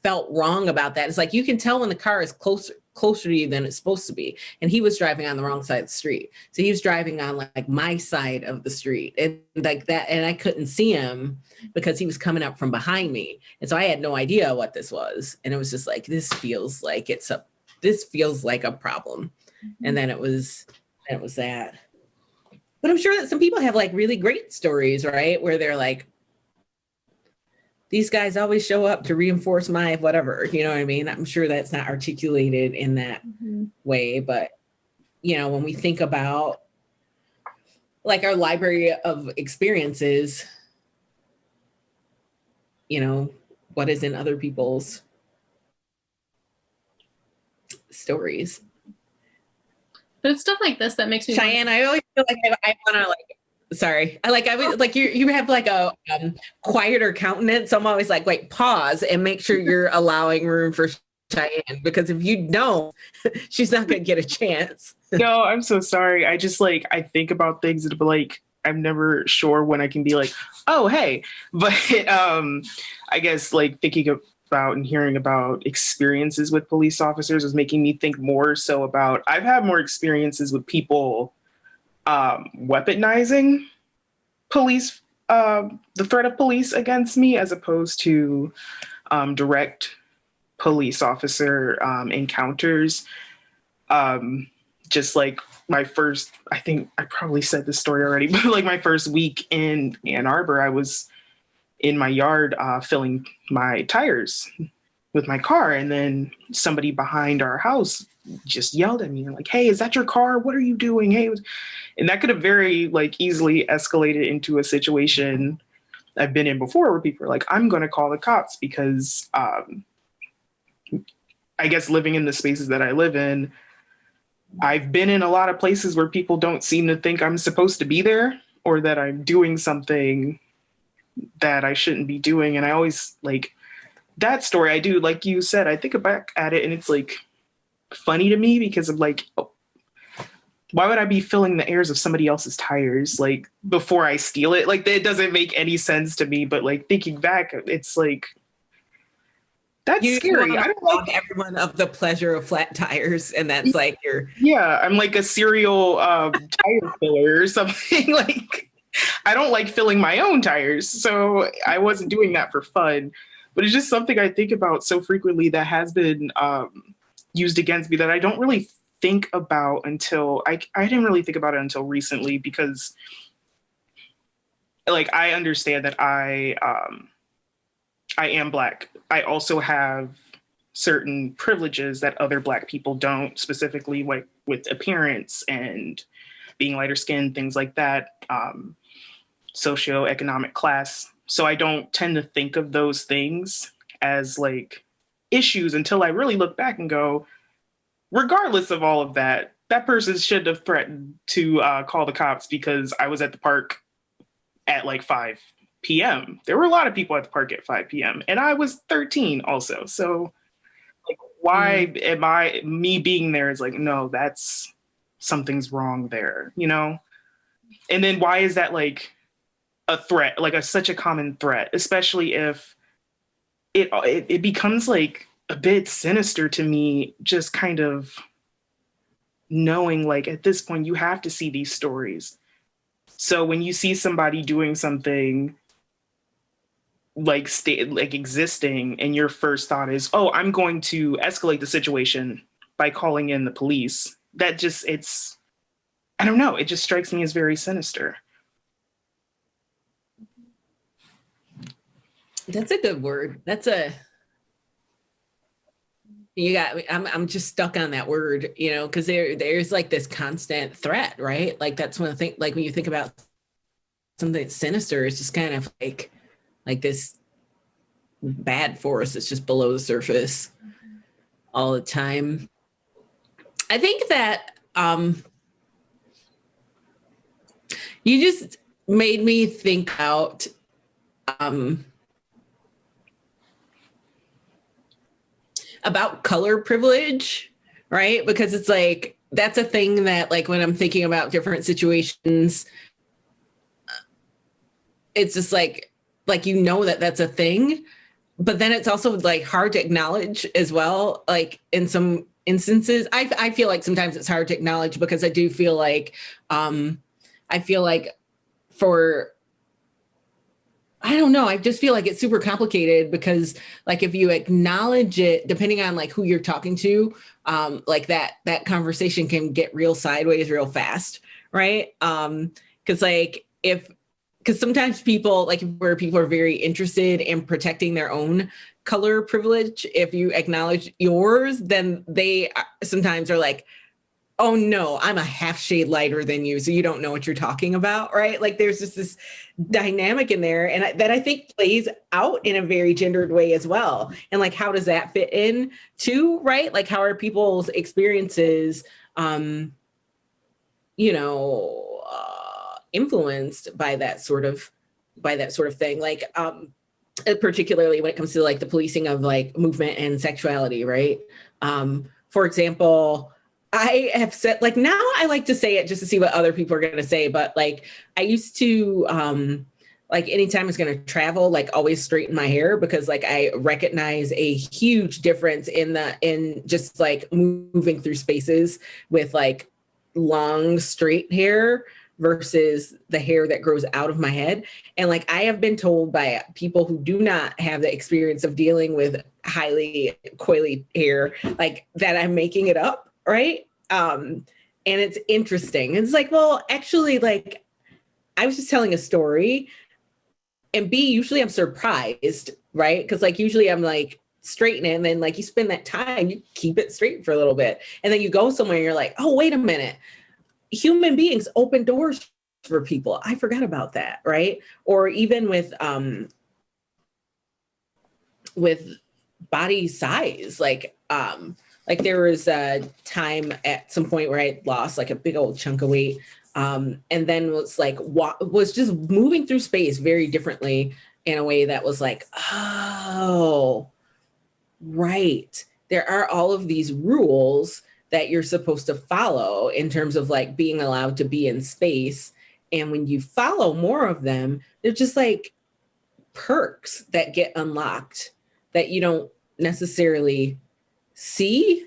felt wrong about that? It's like, you can tell when the car is closer to you than it's supposed to be. And he was driving on the wrong side of the street. So he was driving on like my side of the street and like that. And I couldn't see him because he was coming up from behind me. And so I had no idea what this was. And it was just like, this feels like a problem. And then it was that. But I'm sure that some people have like really great stories, right? Where they're like, these guys always show up to reinforce my whatever, you know what I mean? I'm sure that's not articulated in that way, but you know, when we think about like our library of experiences, you know, what is in other people's stories. But it's stuff like this that makes me Cheyenne, I always feel like I want to like, sorry. I was like you have like a quieter countenance. So I'm always like, wait, pause and make sure you're allowing room for Cheyenne, because if you don't, she's not going to get a chance. No, I'm so sorry. I just like, I think about things and like, I'm never sure when I can be like, oh, hey, but I guess like thinking about and hearing about experiences with police officers is making me think more so about, I've had more experiences with people weaponizing police, the threat of police against me, as opposed to direct police officer encounters. Just like my first, I think I probably said this story already, but like my first week in Ann Arbor, I was in my yard filling my tires with my car, and then somebody behind our house just yelled at me like, hey, is that your car? What are you doing? Hey, and that could have very like easily escalated into a situation I've been in before where people are like, I'm going to call the cops, because I guess living in the spaces that I live in, I've been in a lot of places where people don't seem to think I'm supposed to be there, or that I'm doing something that I shouldn't be doing. And I always like that story. I do, like you said, I think back at it and it's like funny to me because of like, oh, why would I be filling the airs of somebody else's tires like before I steal it? Like it doesn't make any sense to me, but like thinking back, it's like, that's scary. I don't like everyone of the pleasure of flat tires, and that's like your I'm like a serial tire filler or something. Like I don't like filling my own tires, so I wasn't doing that for fun. But it's just something I think about so frequently that has been used against me that I don't really think about until I didn't really think about it until recently, because like, I understand that I am Black. I also have certain privileges that other Black people don't, specifically like with appearance and being lighter skinned, things like that, socioeconomic class. So I don't tend to think of those things as like issues until I really look back and go, regardless of all of that, that person should have threatened to call the cops because I was at the park at like 5 p.m. There were a lot of people at the park at 5 p.m. and I was 13 also. So like, why am me being there is like, no, that's something's wrong there, you know? And then why is that like a threat, like such a common threat, especially if it becomes like a bit sinister to me, just kind of knowing like at this point you have to see these stories. So when you see somebody doing something like existing, and your first thought is, oh, I'm going to escalate the situation by calling in the police, that just, I don't know, it just strikes me as very sinister. That's a good word. I'm just stuck on that word, you know, because there's like this constant threat, right? Like that's one thing, like when you think about something sinister, it's just kind of like this bad force that's just below the surface all the time. I think that you just made me think about color privilege, right? Because it's like, that's a thing that like when I'm thinking about different situations, it's just like, you know, that's a thing, but then it's also like hard to acknowledge as well. Like in some instances, I feel like sometimes it's hard to acknowledge because I do feel like, I don't know. I just feel like it's super complicated because like if you acknowledge it, depending on like who you're talking to, like that conversation can get real sideways real fast, right? Because sometimes people, like where people are very interested in protecting their own color privilege, if you acknowledge yours, then they sometimes are like, oh no, I'm a half shade lighter than you, so you don't know what you're talking about, right? Like there's just this dynamic in there, and that I think plays out in a very gendered way as well. And like, how does that fit in too, right? Like, how are people's experiences, influenced by that sort of thing? Like, particularly when it comes to like the policing of like movement and sexuality, right? For example, I have said, like, now I like to say it just to see what other people are going to say. But like, I used to, like anytime I was going to travel, like always straighten my hair because like I recognize a huge difference in just like moving through spaces with like long straight hair versus the hair that grows out of my head. And like, I have been told by people who do not have the experience of dealing with highly coily hair, like that I'm making it up. Right. And it's interesting. It's like, well, actually, like I was just telling a story, and B, usually I'm surprised, right? Because like usually I'm like straightening, and then like you spend that time, you keep it straight for a little bit. And then you go somewhere and you're like, oh, wait a minute. Human beings open doors for people. I forgot about that. Right. Or even with body size, like there was a time at some point where I lost like a big old chunk of weight, and then was just moving through space very differently in a way that was like, oh, right. There are all of these rules that you're supposed to follow in terms of like being allowed to be in space. And when you follow more of them, they're just like perks that get unlocked that you don't necessarily see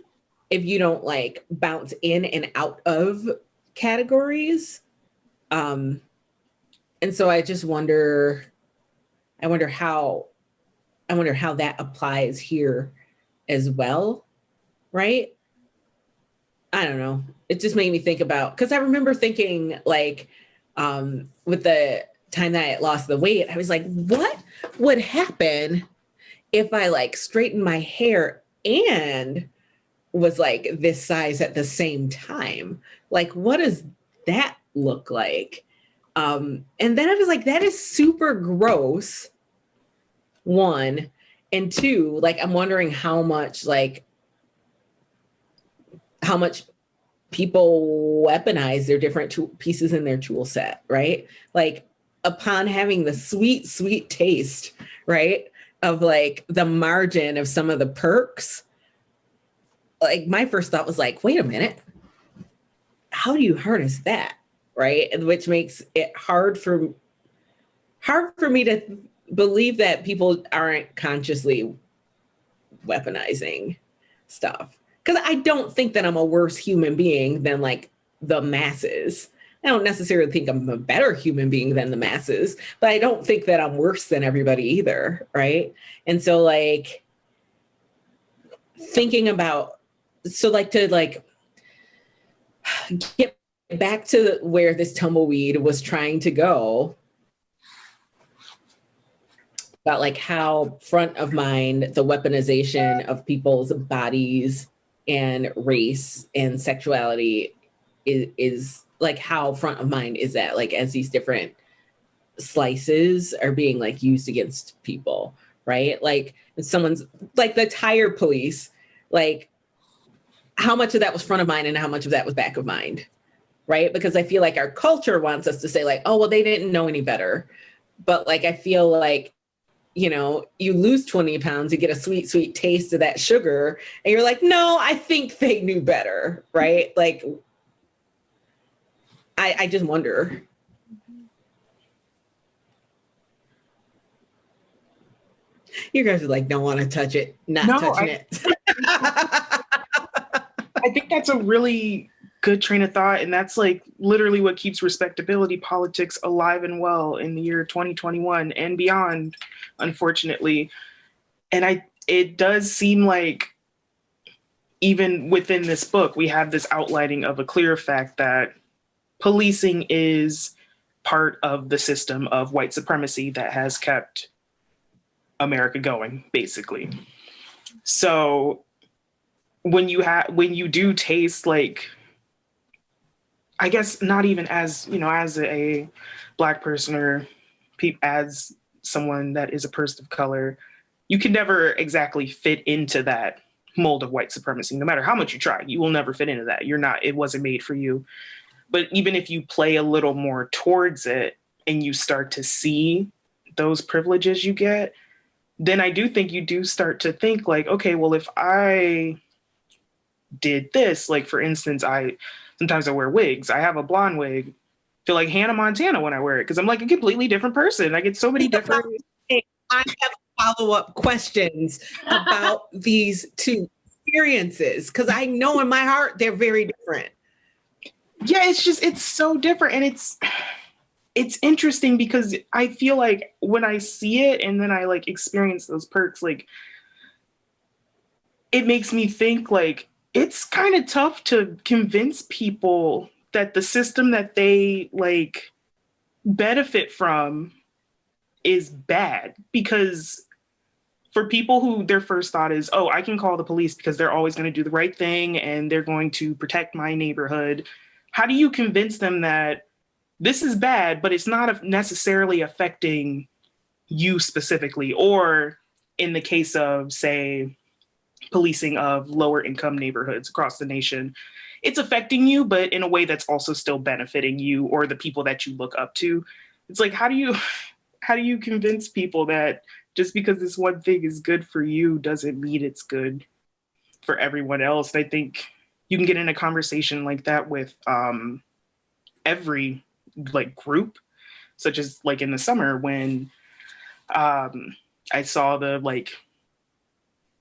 if you don't like bounce in and out of categories. And so I just wonder how that applies here as well, right? I don't know. It just made me think about, because I remember thinking like with the time that I lost the weight, I was like, what would happen if I like straightened my hair and was like this size at the same time? Like, what does that look like? And then I was like, that is super gross. One, and two, like, I'm wondering how much people weaponize their different pieces in their tool set, right? Like, upon having the sweet, sweet taste, right, of like the margin of some of the perks, like my first thought was like, wait a minute, how do you harness that, right? And which makes it hard for me to believe that people aren't consciously weaponizing stuff. Because I don't think that I'm a worse human being than like the masses. I don't necessarily think I'm a better human being than the masses, but I don't think that I'm worse than everybody either, right? And so like thinking about, so like to like get back to where this tumbleweed was trying to go, about like how front of mind the weaponization of people's bodies and race and sexuality is like, how front of mind is that, like, as these different slices are being like used against people, right? Like someone's like the tire police, like how much of that was front of mind and how much of that was back of mind, right? Because I feel like our culture wants us to say like, oh, well, they didn't know any better. But like, I feel like, you know, you lose 20 pounds, you get a sweet, sweet taste of that sugar, and you're like, no, I think they knew better, right? Like, I just wonder. You guys are like, don't want to touch it, not touching it. I think that's a really good train of thought. And that's like literally what keeps respectability politics alive and well in the year 2021 and beyond, unfortunately. And it does seem like even within this book, we have this outlining of a clear fact that policing is part of the system of white supremacy that has kept America going, basically. So when you do taste like, I guess not even as, you know, as a Black person or as someone that is a person of color, you can never exactly fit into that mold of white supremacy. No matter how much you try, you will never fit into that. It wasn't made for you. But even if you play a little more towards it and you start to see those privileges you get, then I do think you do start to think like, okay, well, if I did this, like for instance, sometimes I wear wigs. I have a blonde wig. I feel like Hannah Montana when I wear it because I'm like a completely different person. I get so many different. I have follow-up questions about these two experiences because I know in my heart they're very different. Yeah, it's so different. And it's interesting because I feel like when I see it and then I like experience those perks, like it makes me think like it's kind of tough to convince people that the system that they like benefit from is bad, because for people who their first thought is, oh, I can call the police because they're always going to do the right thing and they're going to protect my neighborhood. How do you convince them that this is bad, but it's not necessarily affecting you specifically? Or in the case of, say, policing of lower income neighborhoods across the nation, it's affecting you, but in a way that's also still benefiting you or the people that you look up to. It's like, how do you convince people that just because this one thing is good for you doesn't mean it's good for everyone else? And I think you can get in a conversation like that with every like group, such as like in the summer when I saw the like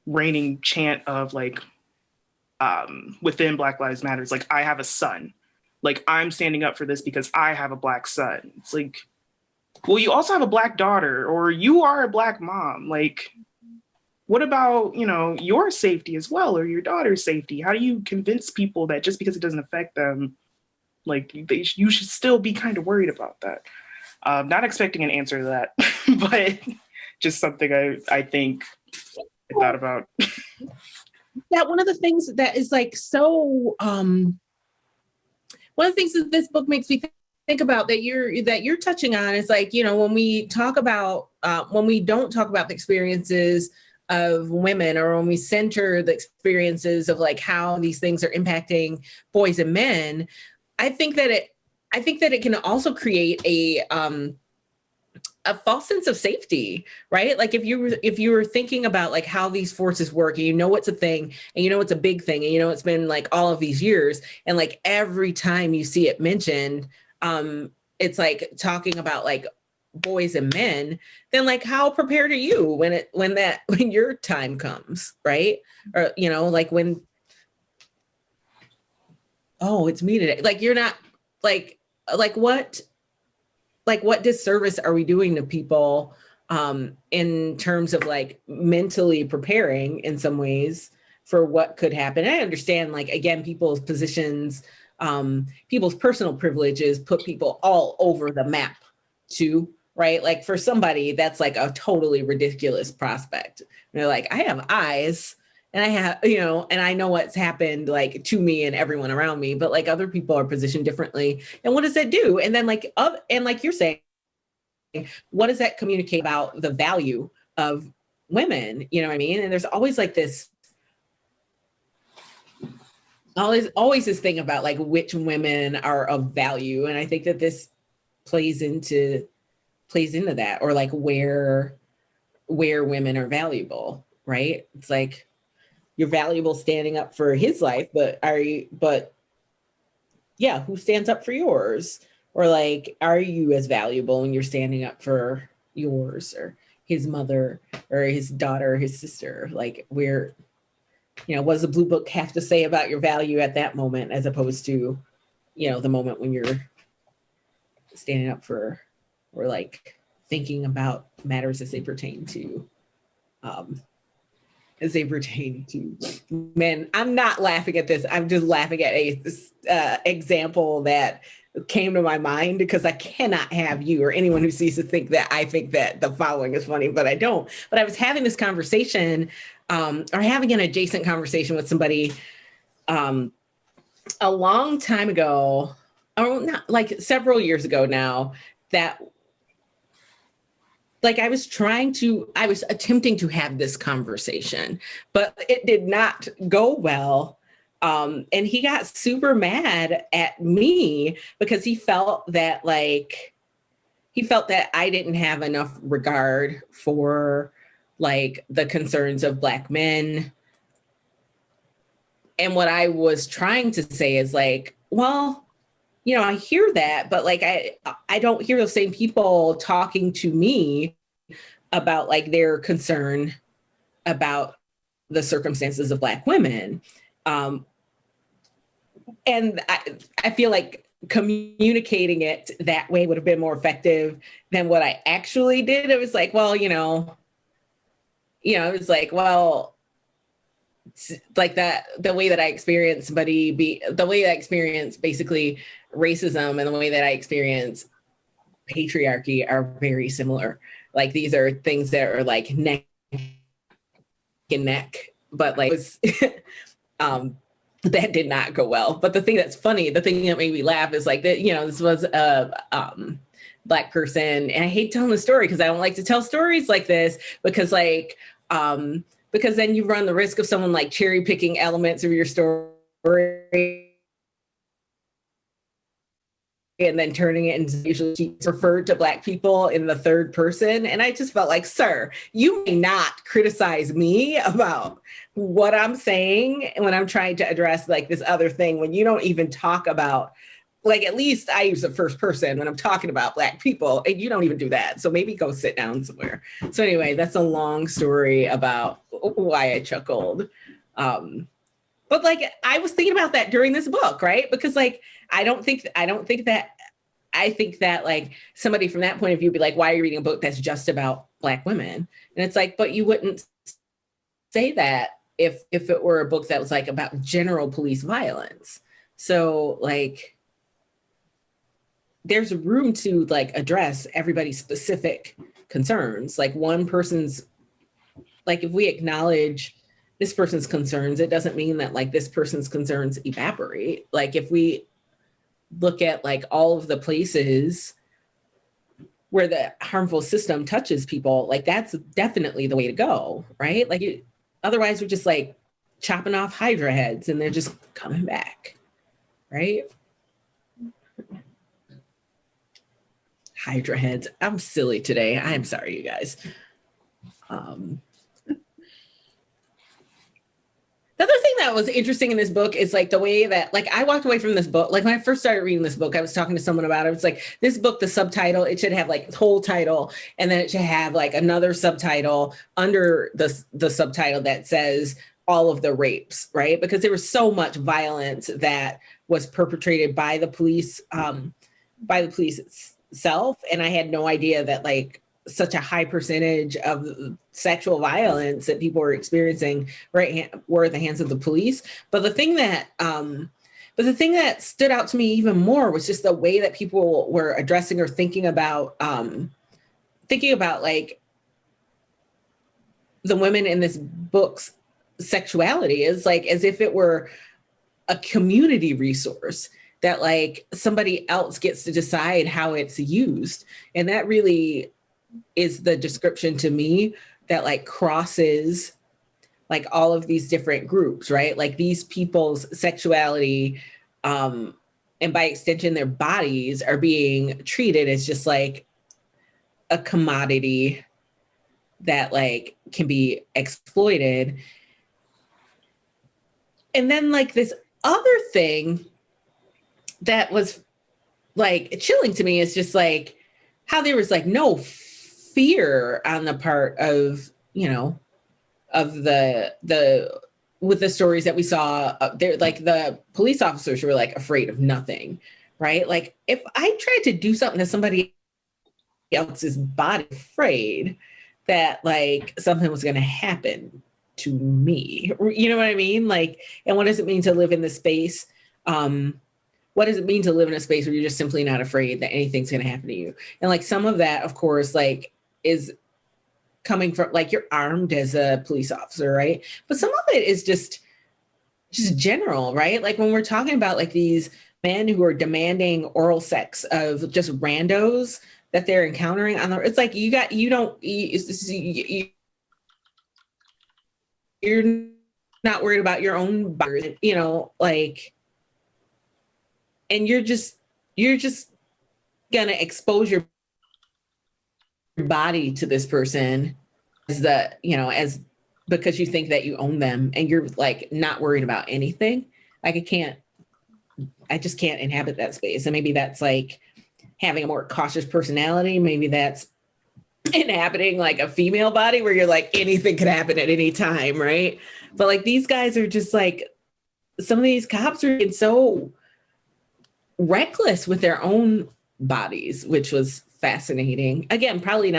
reigning chant of like within Black Lives Matter, like, I have a son, like I'm standing up for this because I have a Black son. It's like, well, you also have a Black daughter, or you are a Black mom. Like, what about, you know, your safety as well, or your daughter's safety? How do you convince people that just because it doesn't affect them, like you should still be kind of worried about that? Not expecting an answer to that, but just something I think I thought about. That one of the things that is like so one of the things that this book makes me think about that you're touching on is like, when we talk about when we don't talk about the experiences of women, or when we center the experiences of like how these things are impacting boys and men, I think that it can also create a false sense of safety, right? Like if you were thinking about like how these forces work, and it's a thing, and it's a big thing, and it's been like all of these years, and like every time you see it mentioned, it's like talking about like boys and men, then like how prepared are you when your time comes, right? Or like when, oh, it's me today, like you're not like what disservice are we doing to people in terms of like mentally preparing in some ways for what could happen? I understand, like, again, people's positions, people's personal privileges put people all over the map too, right? Like for somebody that's like a totally ridiculous prospect. And they're like, I have eyes, and I have, and I know what's happened like to me and everyone around me, but like other people are positioned differently. And what does that do? And then like, and like you're saying, what does that communicate about the value of women? You know what I mean? And there's always like this, always this thing about like which women are of value. And I think that this plays into that, or like where women are valuable, right? It's like, you're valuable standing up for his life, but who stands up for yours? Or like, are you as valuable when you're standing up for yours, or his mother, or his daughter, or his sister? Like, what does the blue book have to say about your value at that moment, as opposed to, the moment when you're standing up for, or like thinking about matters as they pertain to men. I'm not laughing at this. I'm just laughing at a example that came to my mind, because I cannot have you or anyone who sees it think that I think that the following is funny, but I don't. But I was having this conversation, or having an adjacent conversation with somebody a long time ago, or not, like several years ago now, that like I was attempting to have this conversation, but it did not go well. And he got super mad at me because he felt that I didn't have enough regard for like the concerns of Black men. And what I was trying to say is like, well, I hear that, but like, I don't hear those same people talking to me about like their concern about the circumstances of Black women. And I feel like communicating it that way would have been more effective than what I actually did. It was like, well, it was like, well, like that, the way that I experienced basically racism, and the way that I experience patriarchy are very similar. Like these are things that are like neck and neck, but like that did not go well. But the thing that's funny, the thing that made me laugh is like that, this was a Black person, and I hate telling the story because I don't like to tell stories like this, because then you run the risk of someone like cherry picking elements of your story and then turning it into, usually she's referred to Black people in the third person. And I just felt like, sir, you may not criticize me about what I'm saying when I'm trying to address like this other thing, when you don't even talk about, like, at least I use the first person when I'm talking about Black people, and you don't even do that. So maybe go sit down somewhere. So anyway, that's a long story about why I chuckled. But like, I was thinking about that during this book, right? Because like, I think that like somebody from that point of view would be like, why are you reading a book that's just about Black women? And it's like, but you wouldn't say that if it were a book that was like about general police violence. So like, there's room to like address everybody's specific concerns. Like one person's, like if we acknowledge this person's concerns, it doesn't mean that like this person's concerns evaporate. Like if we look at like all of the places where the harmful system touches people, like that's definitely the way to go, right? Like otherwise we're just like chopping off Hydra heads and they're just coming back, right? Hydra heads. I'm silly today. I'm sorry, you guys. The other thing that was interesting in this book is like the way that, like, I walked away from this book. Like when I first started reading this book, I was talking to someone about it. It's like this book, the subtitle, it should have like the whole title, and then it should have like another subtitle under the subtitle that says all of the rapes, right? Because there was so much violence that was perpetrated by the police itself, and I had no idea that like such a high percentage of sexual violence that people were experiencing were at the hands of the police. But the thing that stood out to me even more was just the way that people were addressing or thinking about like the women in this book's sexuality is like as if it were a community resource that like somebody else gets to decide how it's used. And that really is the description to me that like crosses like all of these different groups, right? Like these people's sexuality, and by extension, their bodies are being treated as just like a commodity that like can be exploited. And then like this other thing that was like chilling to me is just like how there was like no fear on the part of, you know, of the with the stories that we saw there, like the police officers were like afraid of nothing, right? Like if I tried to do something to somebody else's body, afraid that like something was going to happen to me, you know what I mean? Like, and what does it mean to live in the space? What does it mean to live in a space where you're just simply not afraid that anything's going to happen to you? And like some of that, of course, like is coming from like you're armed as a police officer, right? But some of it is just general, right? Like when we're talking about like these men who are demanding oral sex of just randos that they're encountering on the, it's like you're not worried about your own body, you know, like, and you're just gonna expose your body to this person as because you think that you own them, and you're like not worried about anything. Like I just can't inhabit that space. And maybe that's like having a more cautious personality. Maybe that's inhabiting like a female body where you're like anything could happen at any time, right? But like these guys are just like, some of these cops are getting so reckless with their own bodies, which was fascinating. Again, probably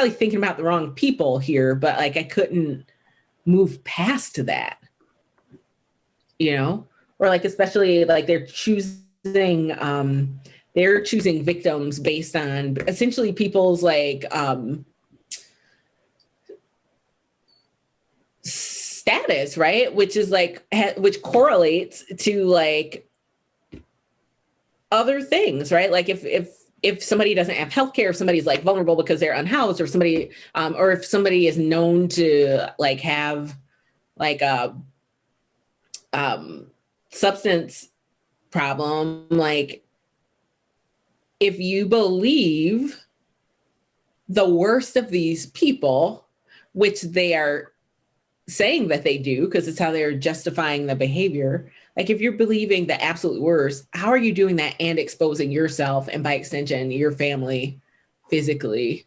thinking about the wrong people here, but like I couldn't move past that, you know? Or like especially like they're choosing victims based on essentially people's like status, right? Which is like which correlates to like other things, right? Like if somebody doesn't have healthcare, if somebody's like vulnerable because they're unhoused, or somebody, or if somebody is known to like have like a substance problem, like if you believe the worst of these people, which they are saying that they do, because it's how they're justifying the behavior. Like if you're believing the absolute worst, how are you doing that and exposing yourself and by extension your family physically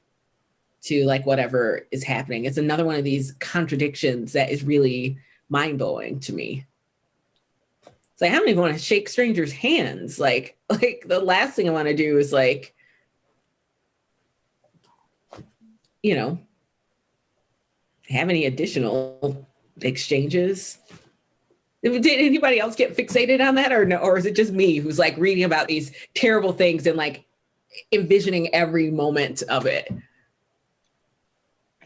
to like whatever is happening? It's another one of these contradictions that is really mind-blowing to me. It's like I don't even want to shake strangers' hands. Like the last thing I want to do is like, you know, have any additional exchanges. Did anybody else get fixated on that, or no? Or is it just me who's like reading about these terrible things and like envisioning every moment of it?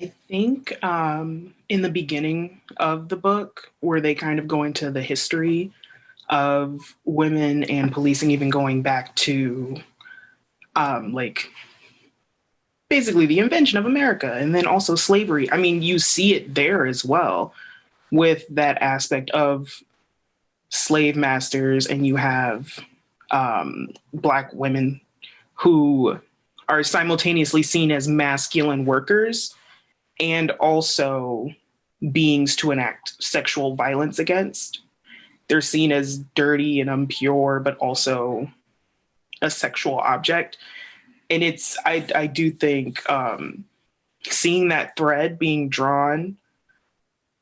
I think in the beginning of the book, where they kind of go into the history of women and policing, even going back to like basically the invention of America and then also slavery. I mean, you see it there as well with that aspect of slave masters, and you have Black women who are simultaneously seen as masculine workers and also beings to enact sexual violence against. They're seen as dirty and impure, but also a sexual object. And I do think seeing that thread being drawn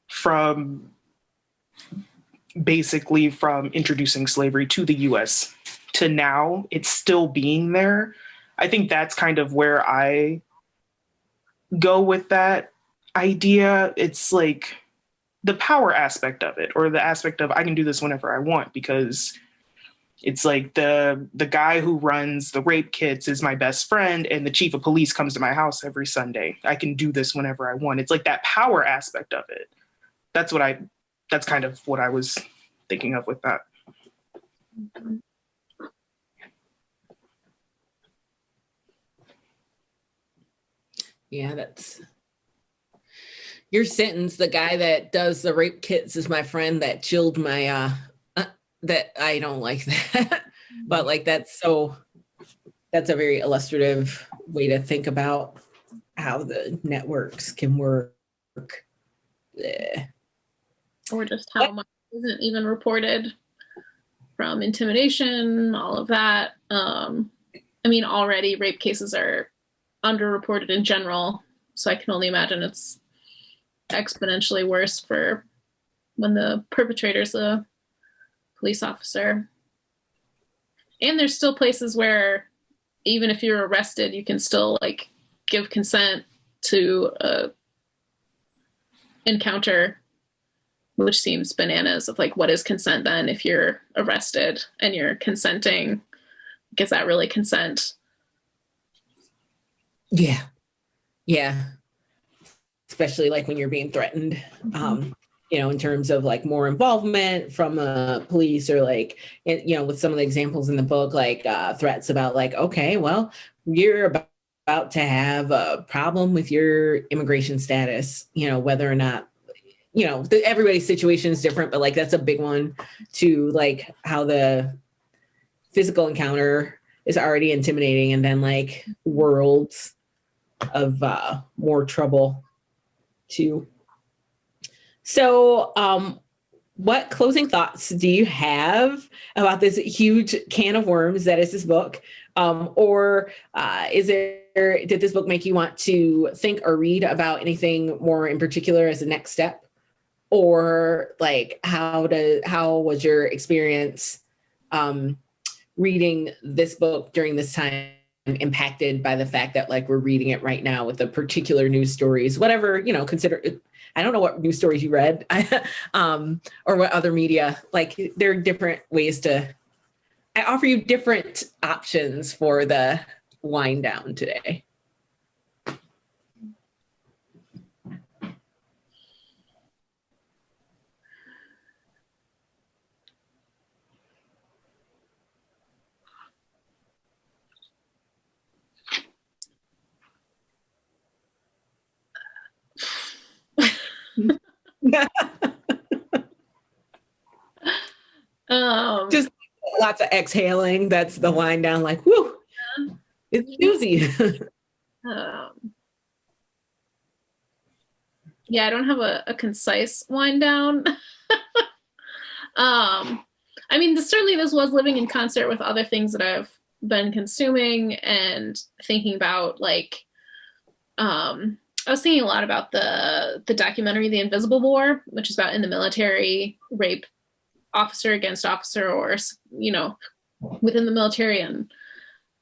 from basically from introducing slavery to the US to now, it's still being there. I think that's kind of where I go with that idea. It's like the power aspect of it, or the aspect of I can do this whenever I want, because it's like the guy who runs the rape kits is my best friend, and the chief of police comes to my house every Sunday. I can do this whenever I want. It's like that power aspect of it. That's kind of what I was thinking of with that. Yeah, that's your sentence. The guy that does the rape kits is my friend that chilled my that I don't like that. But like that's a very illustrative way to think about how the networks can work. Yeah. Or just how much isn't even reported from intimidation, all of that. I mean, already rape cases are underreported in general, so I can only imagine it's exponentially worse for when the perpetrator's a police officer. And there's still places where even if you're arrested, you can still like give consent to a encounter, which seems bananas of like, what is consent then if you're arrested and you're consenting? Is that really consent? Yeah. Yeah. Especially like when you're being threatened, in terms of like more involvement from the police, or like, with some of the examples in the book, like threats about like, okay, well, you're about to have a problem with your immigration status, whether or not, everybody's situation is different, but like that's a big one to like how the physical encounter is already intimidating, and then like worlds of more trouble too. So what closing thoughts do you have about this huge can of worms that is this book? Or did this book make you want to think or read about anything more in particular as a next step? Or like how was your experience reading this book during this time impacted by the fact that like we're reading it right now with the particular news stories, whatever, consider, I don't know what news stories you read, or what other media, like there are different ways I offer you different options for the wind down today. Just lots of exhaling. That's the wind down, like, whoo, it's juicy. Yeah, I don't have a concise wind down. I mean, certainly this was living in concert with other things that I've been consuming and thinking about, like, I was thinking a lot about the documentary The Invisible War, which is about in the military rape, officer against officer, or within the military. And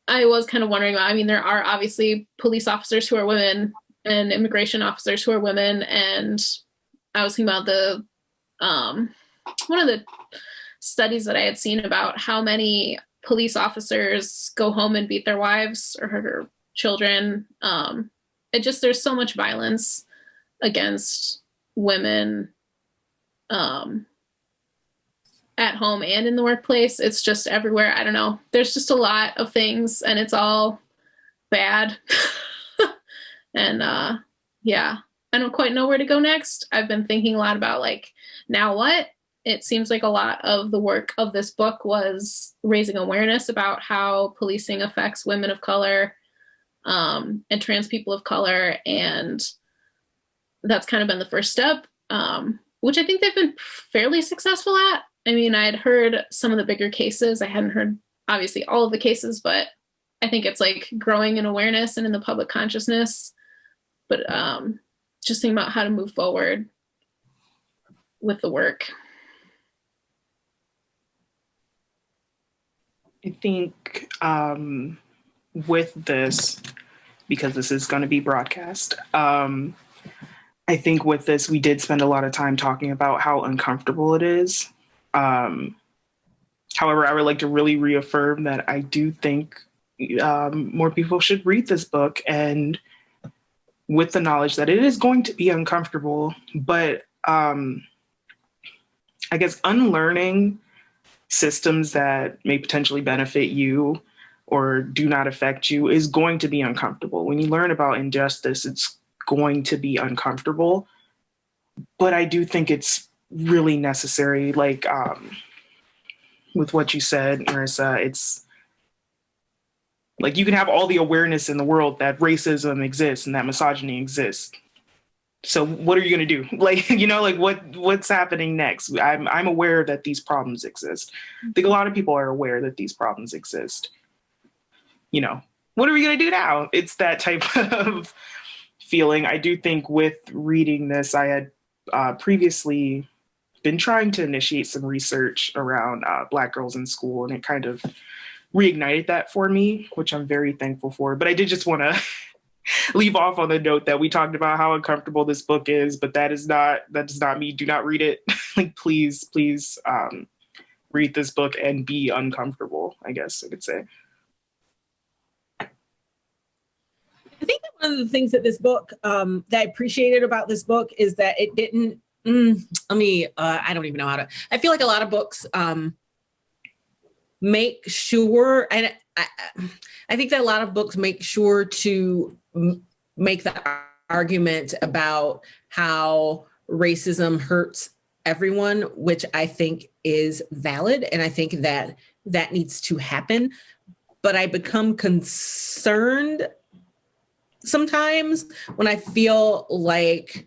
I was kind of wondering about, I mean, there are obviously police officers who are women and immigration officers who are women, and I was thinking about one of the studies that I had seen about how many police officers go home and beat their wives or her children. There's so much violence against women at home and in the workplace. It's just everywhere. I don't know. There's just a lot of things and it's all bad. And yeah, I don't quite know where to go next. I've been thinking a lot about like, now what? It seems like a lot of the work of this book was raising awareness about how policing affects women of color and trans people of color. And that's kind of been the first step, which I think they've been fairly successful at. I mean, I had heard some of the bigger cases. I hadn't heard, obviously, all of the cases, but I think it's like growing in awareness and in the public consciousness. But just thinking about how to move forward with the work. I think with this, because this is going to be broadcast, I think with this, we did spend a lot of time talking about how uncomfortable it is. However, I would like to really reaffirm that I do think more people should read this book, and with the knowledge that it is going to be uncomfortable, but I guess unlearning systems that may potentially benefit you or do not affect you is going to be uncomfortable. When you learn about injustice, it's going to be uncomfortable, but I do think it's really necessary. Like with what you said, Marissa, it's like you can have all the awareness in the world that racism exists and that misogyny exists. So what are you going to do? Like, you know, like what's happening next? I'm aware that these problems exist. I think a lot of people are aware that these problems exist. You know, what are we going to do now? It's that type of feeling. I do think with reading this, I had previously been trying to initiate some research around Black girls in school, and it kind of reignited that for me, which I'm very thankful for. But I did just want to leave off on the note that we talked about how uncomfortable this book is, but that does not mean do not read it. Like, please read this book and be uncomfortable, I guess I could say. I think that one of the things that this book, that I appreciated about this book is that it didn't, I don't even know how to, I feel like a lot of books make sure, and I think that a lot of books make sure to make the argument about how racism hurts everyone, which I think is valid. And I think that that needs to happen. But I become concerned sometimes when I feel like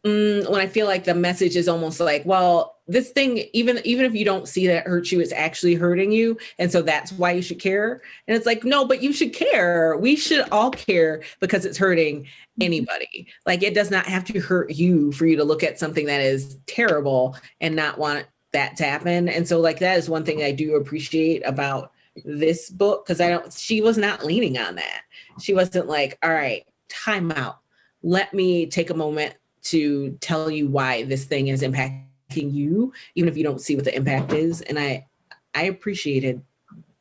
the message is almost like, well, this thing, even if you don't see that it hurts you, it's actually hurting you. And so that's why you should care. And it's like, no, but you should care. We should all care because it's hurting anybody. Like, it does not have to hurt you for you to look at something that is terrible and not want that to happen. And so like, that is one thing I do appreciate about this book, because she was not leaning on that. She wasn't like, all right, time out. Let me take a moment to tell you why this thing is impacting you, even if you don't see what the impact is. And I appreciated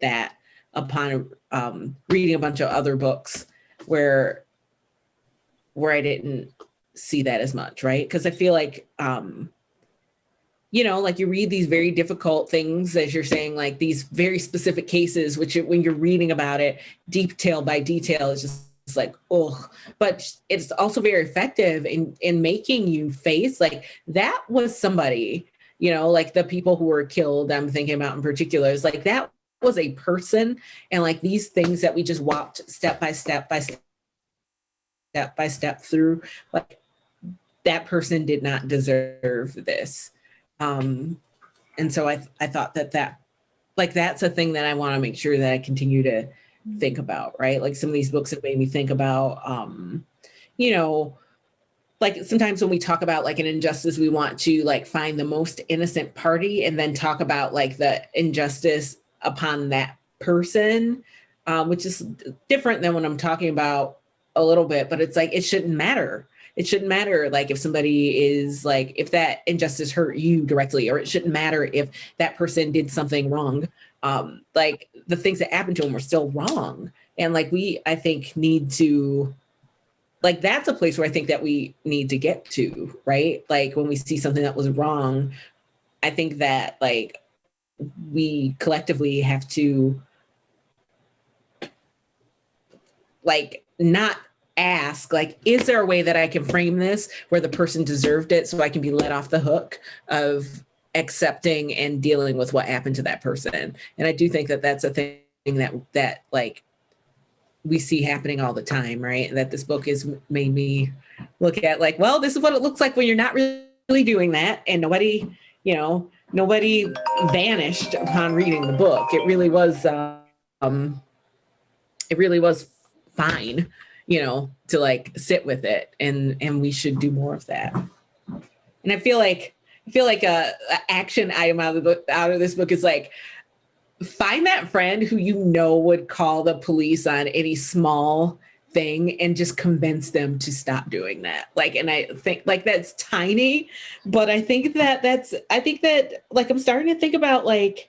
that upon reading a bunch of other books where I didn't see that as much, right? Because I feel like, like you read these very difficult things, as you're saying, like these very specific cases, which when you're reading about it detail by detail, it's just, it's like, oh, but it's also very effective in making you face like that was somebody, like the people who were killed, I'm thinking about in particular, is like that was a person. And like these things that we just walked step by step through, like that person did not deserve this. And so I thought that like, that's a thing that I want to make sure that I continue to think about, right? Like some of these books have made me think about, like sometimes when we talk about like an injustice, we want to like find the most innocent party and then talk about like the injustice upon that person, which is different than what I'm talking about a little bit, but it's like, it shouldn't matter. it shouldn't matter like if somebody is like, if that injustice hurt you directly, or it shouldn't matter if that person did something wrong. Like the things that happened to them were still wrong. And like I think need to, like that's a place where I think that we need to get to, right? Like when we see something that was wrong, I think that like we collectively have to like not ask like, is there a way that I can frame this where the person deserved it so I can be let off the hook of accepting and dealing with what happened to that person? And I do think that that's a thing that like we see happening all the time, right? And that this book has made me look at like, well, this is what it looks like when you're not really doing that. And nobody vanished upon reading the book. It really was fine, to like sit with it, and we should do more of that. And I feel like a action item out of this book is like, find that friend who would call the police on any small thing and just convince them to stop doing that. Like, and I think like that's tiny, but I think that like I'm starting to think about like,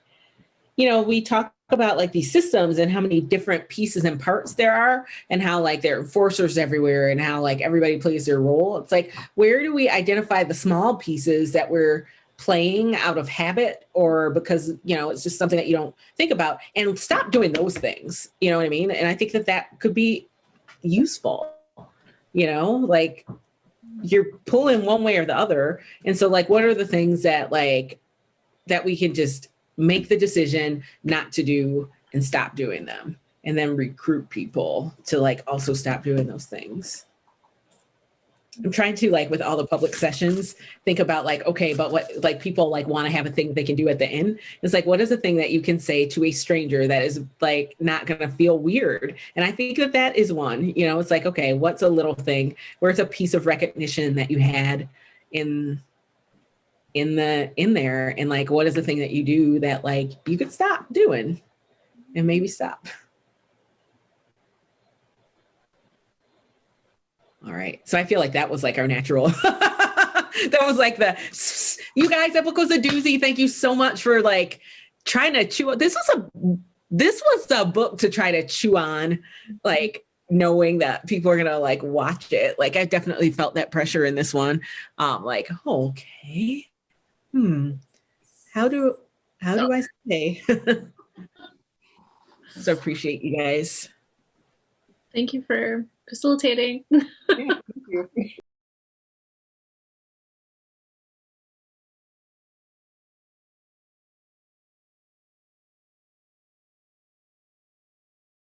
we talk about like these systems and how many different pieces and parts there are, and how like there are enforcers everywhere, and how like everybody plays their role. It's like, where do we identify the small pieces that we're playing out of habit, or because it's just something that you don't think about, and stop doing those things? You know what I mean? And I think that could be useful, like you're pulling one way or the other. And so like, what are the things that like that we can just make the decision not to do and stop doing them, and then recruit people to like also stop doing those things? I'm trying to like with all the public sessions think about like, okay, but what like people like want to have a thing they can do at the end. It's like, what is the thing that you can say to a stranger that is like not going to feel weird? And I think that is one. It's like, okay, what's a little thing where it's a piece of recognition that you had in there, and like, what is the thing that you do that like you could stop doing and maybe stop? All right. So I feel like that was like our natural, that was like you guys, that book was a doozy. Thank you so much for like trying to chew. This was a book to try to chew on, like knowing that people are going to like watch it. Like I definitely felt that pressure in this one. Like, okay. How do I say? So appreciate you guys. Thank you for facilitating. Yeah, thank you.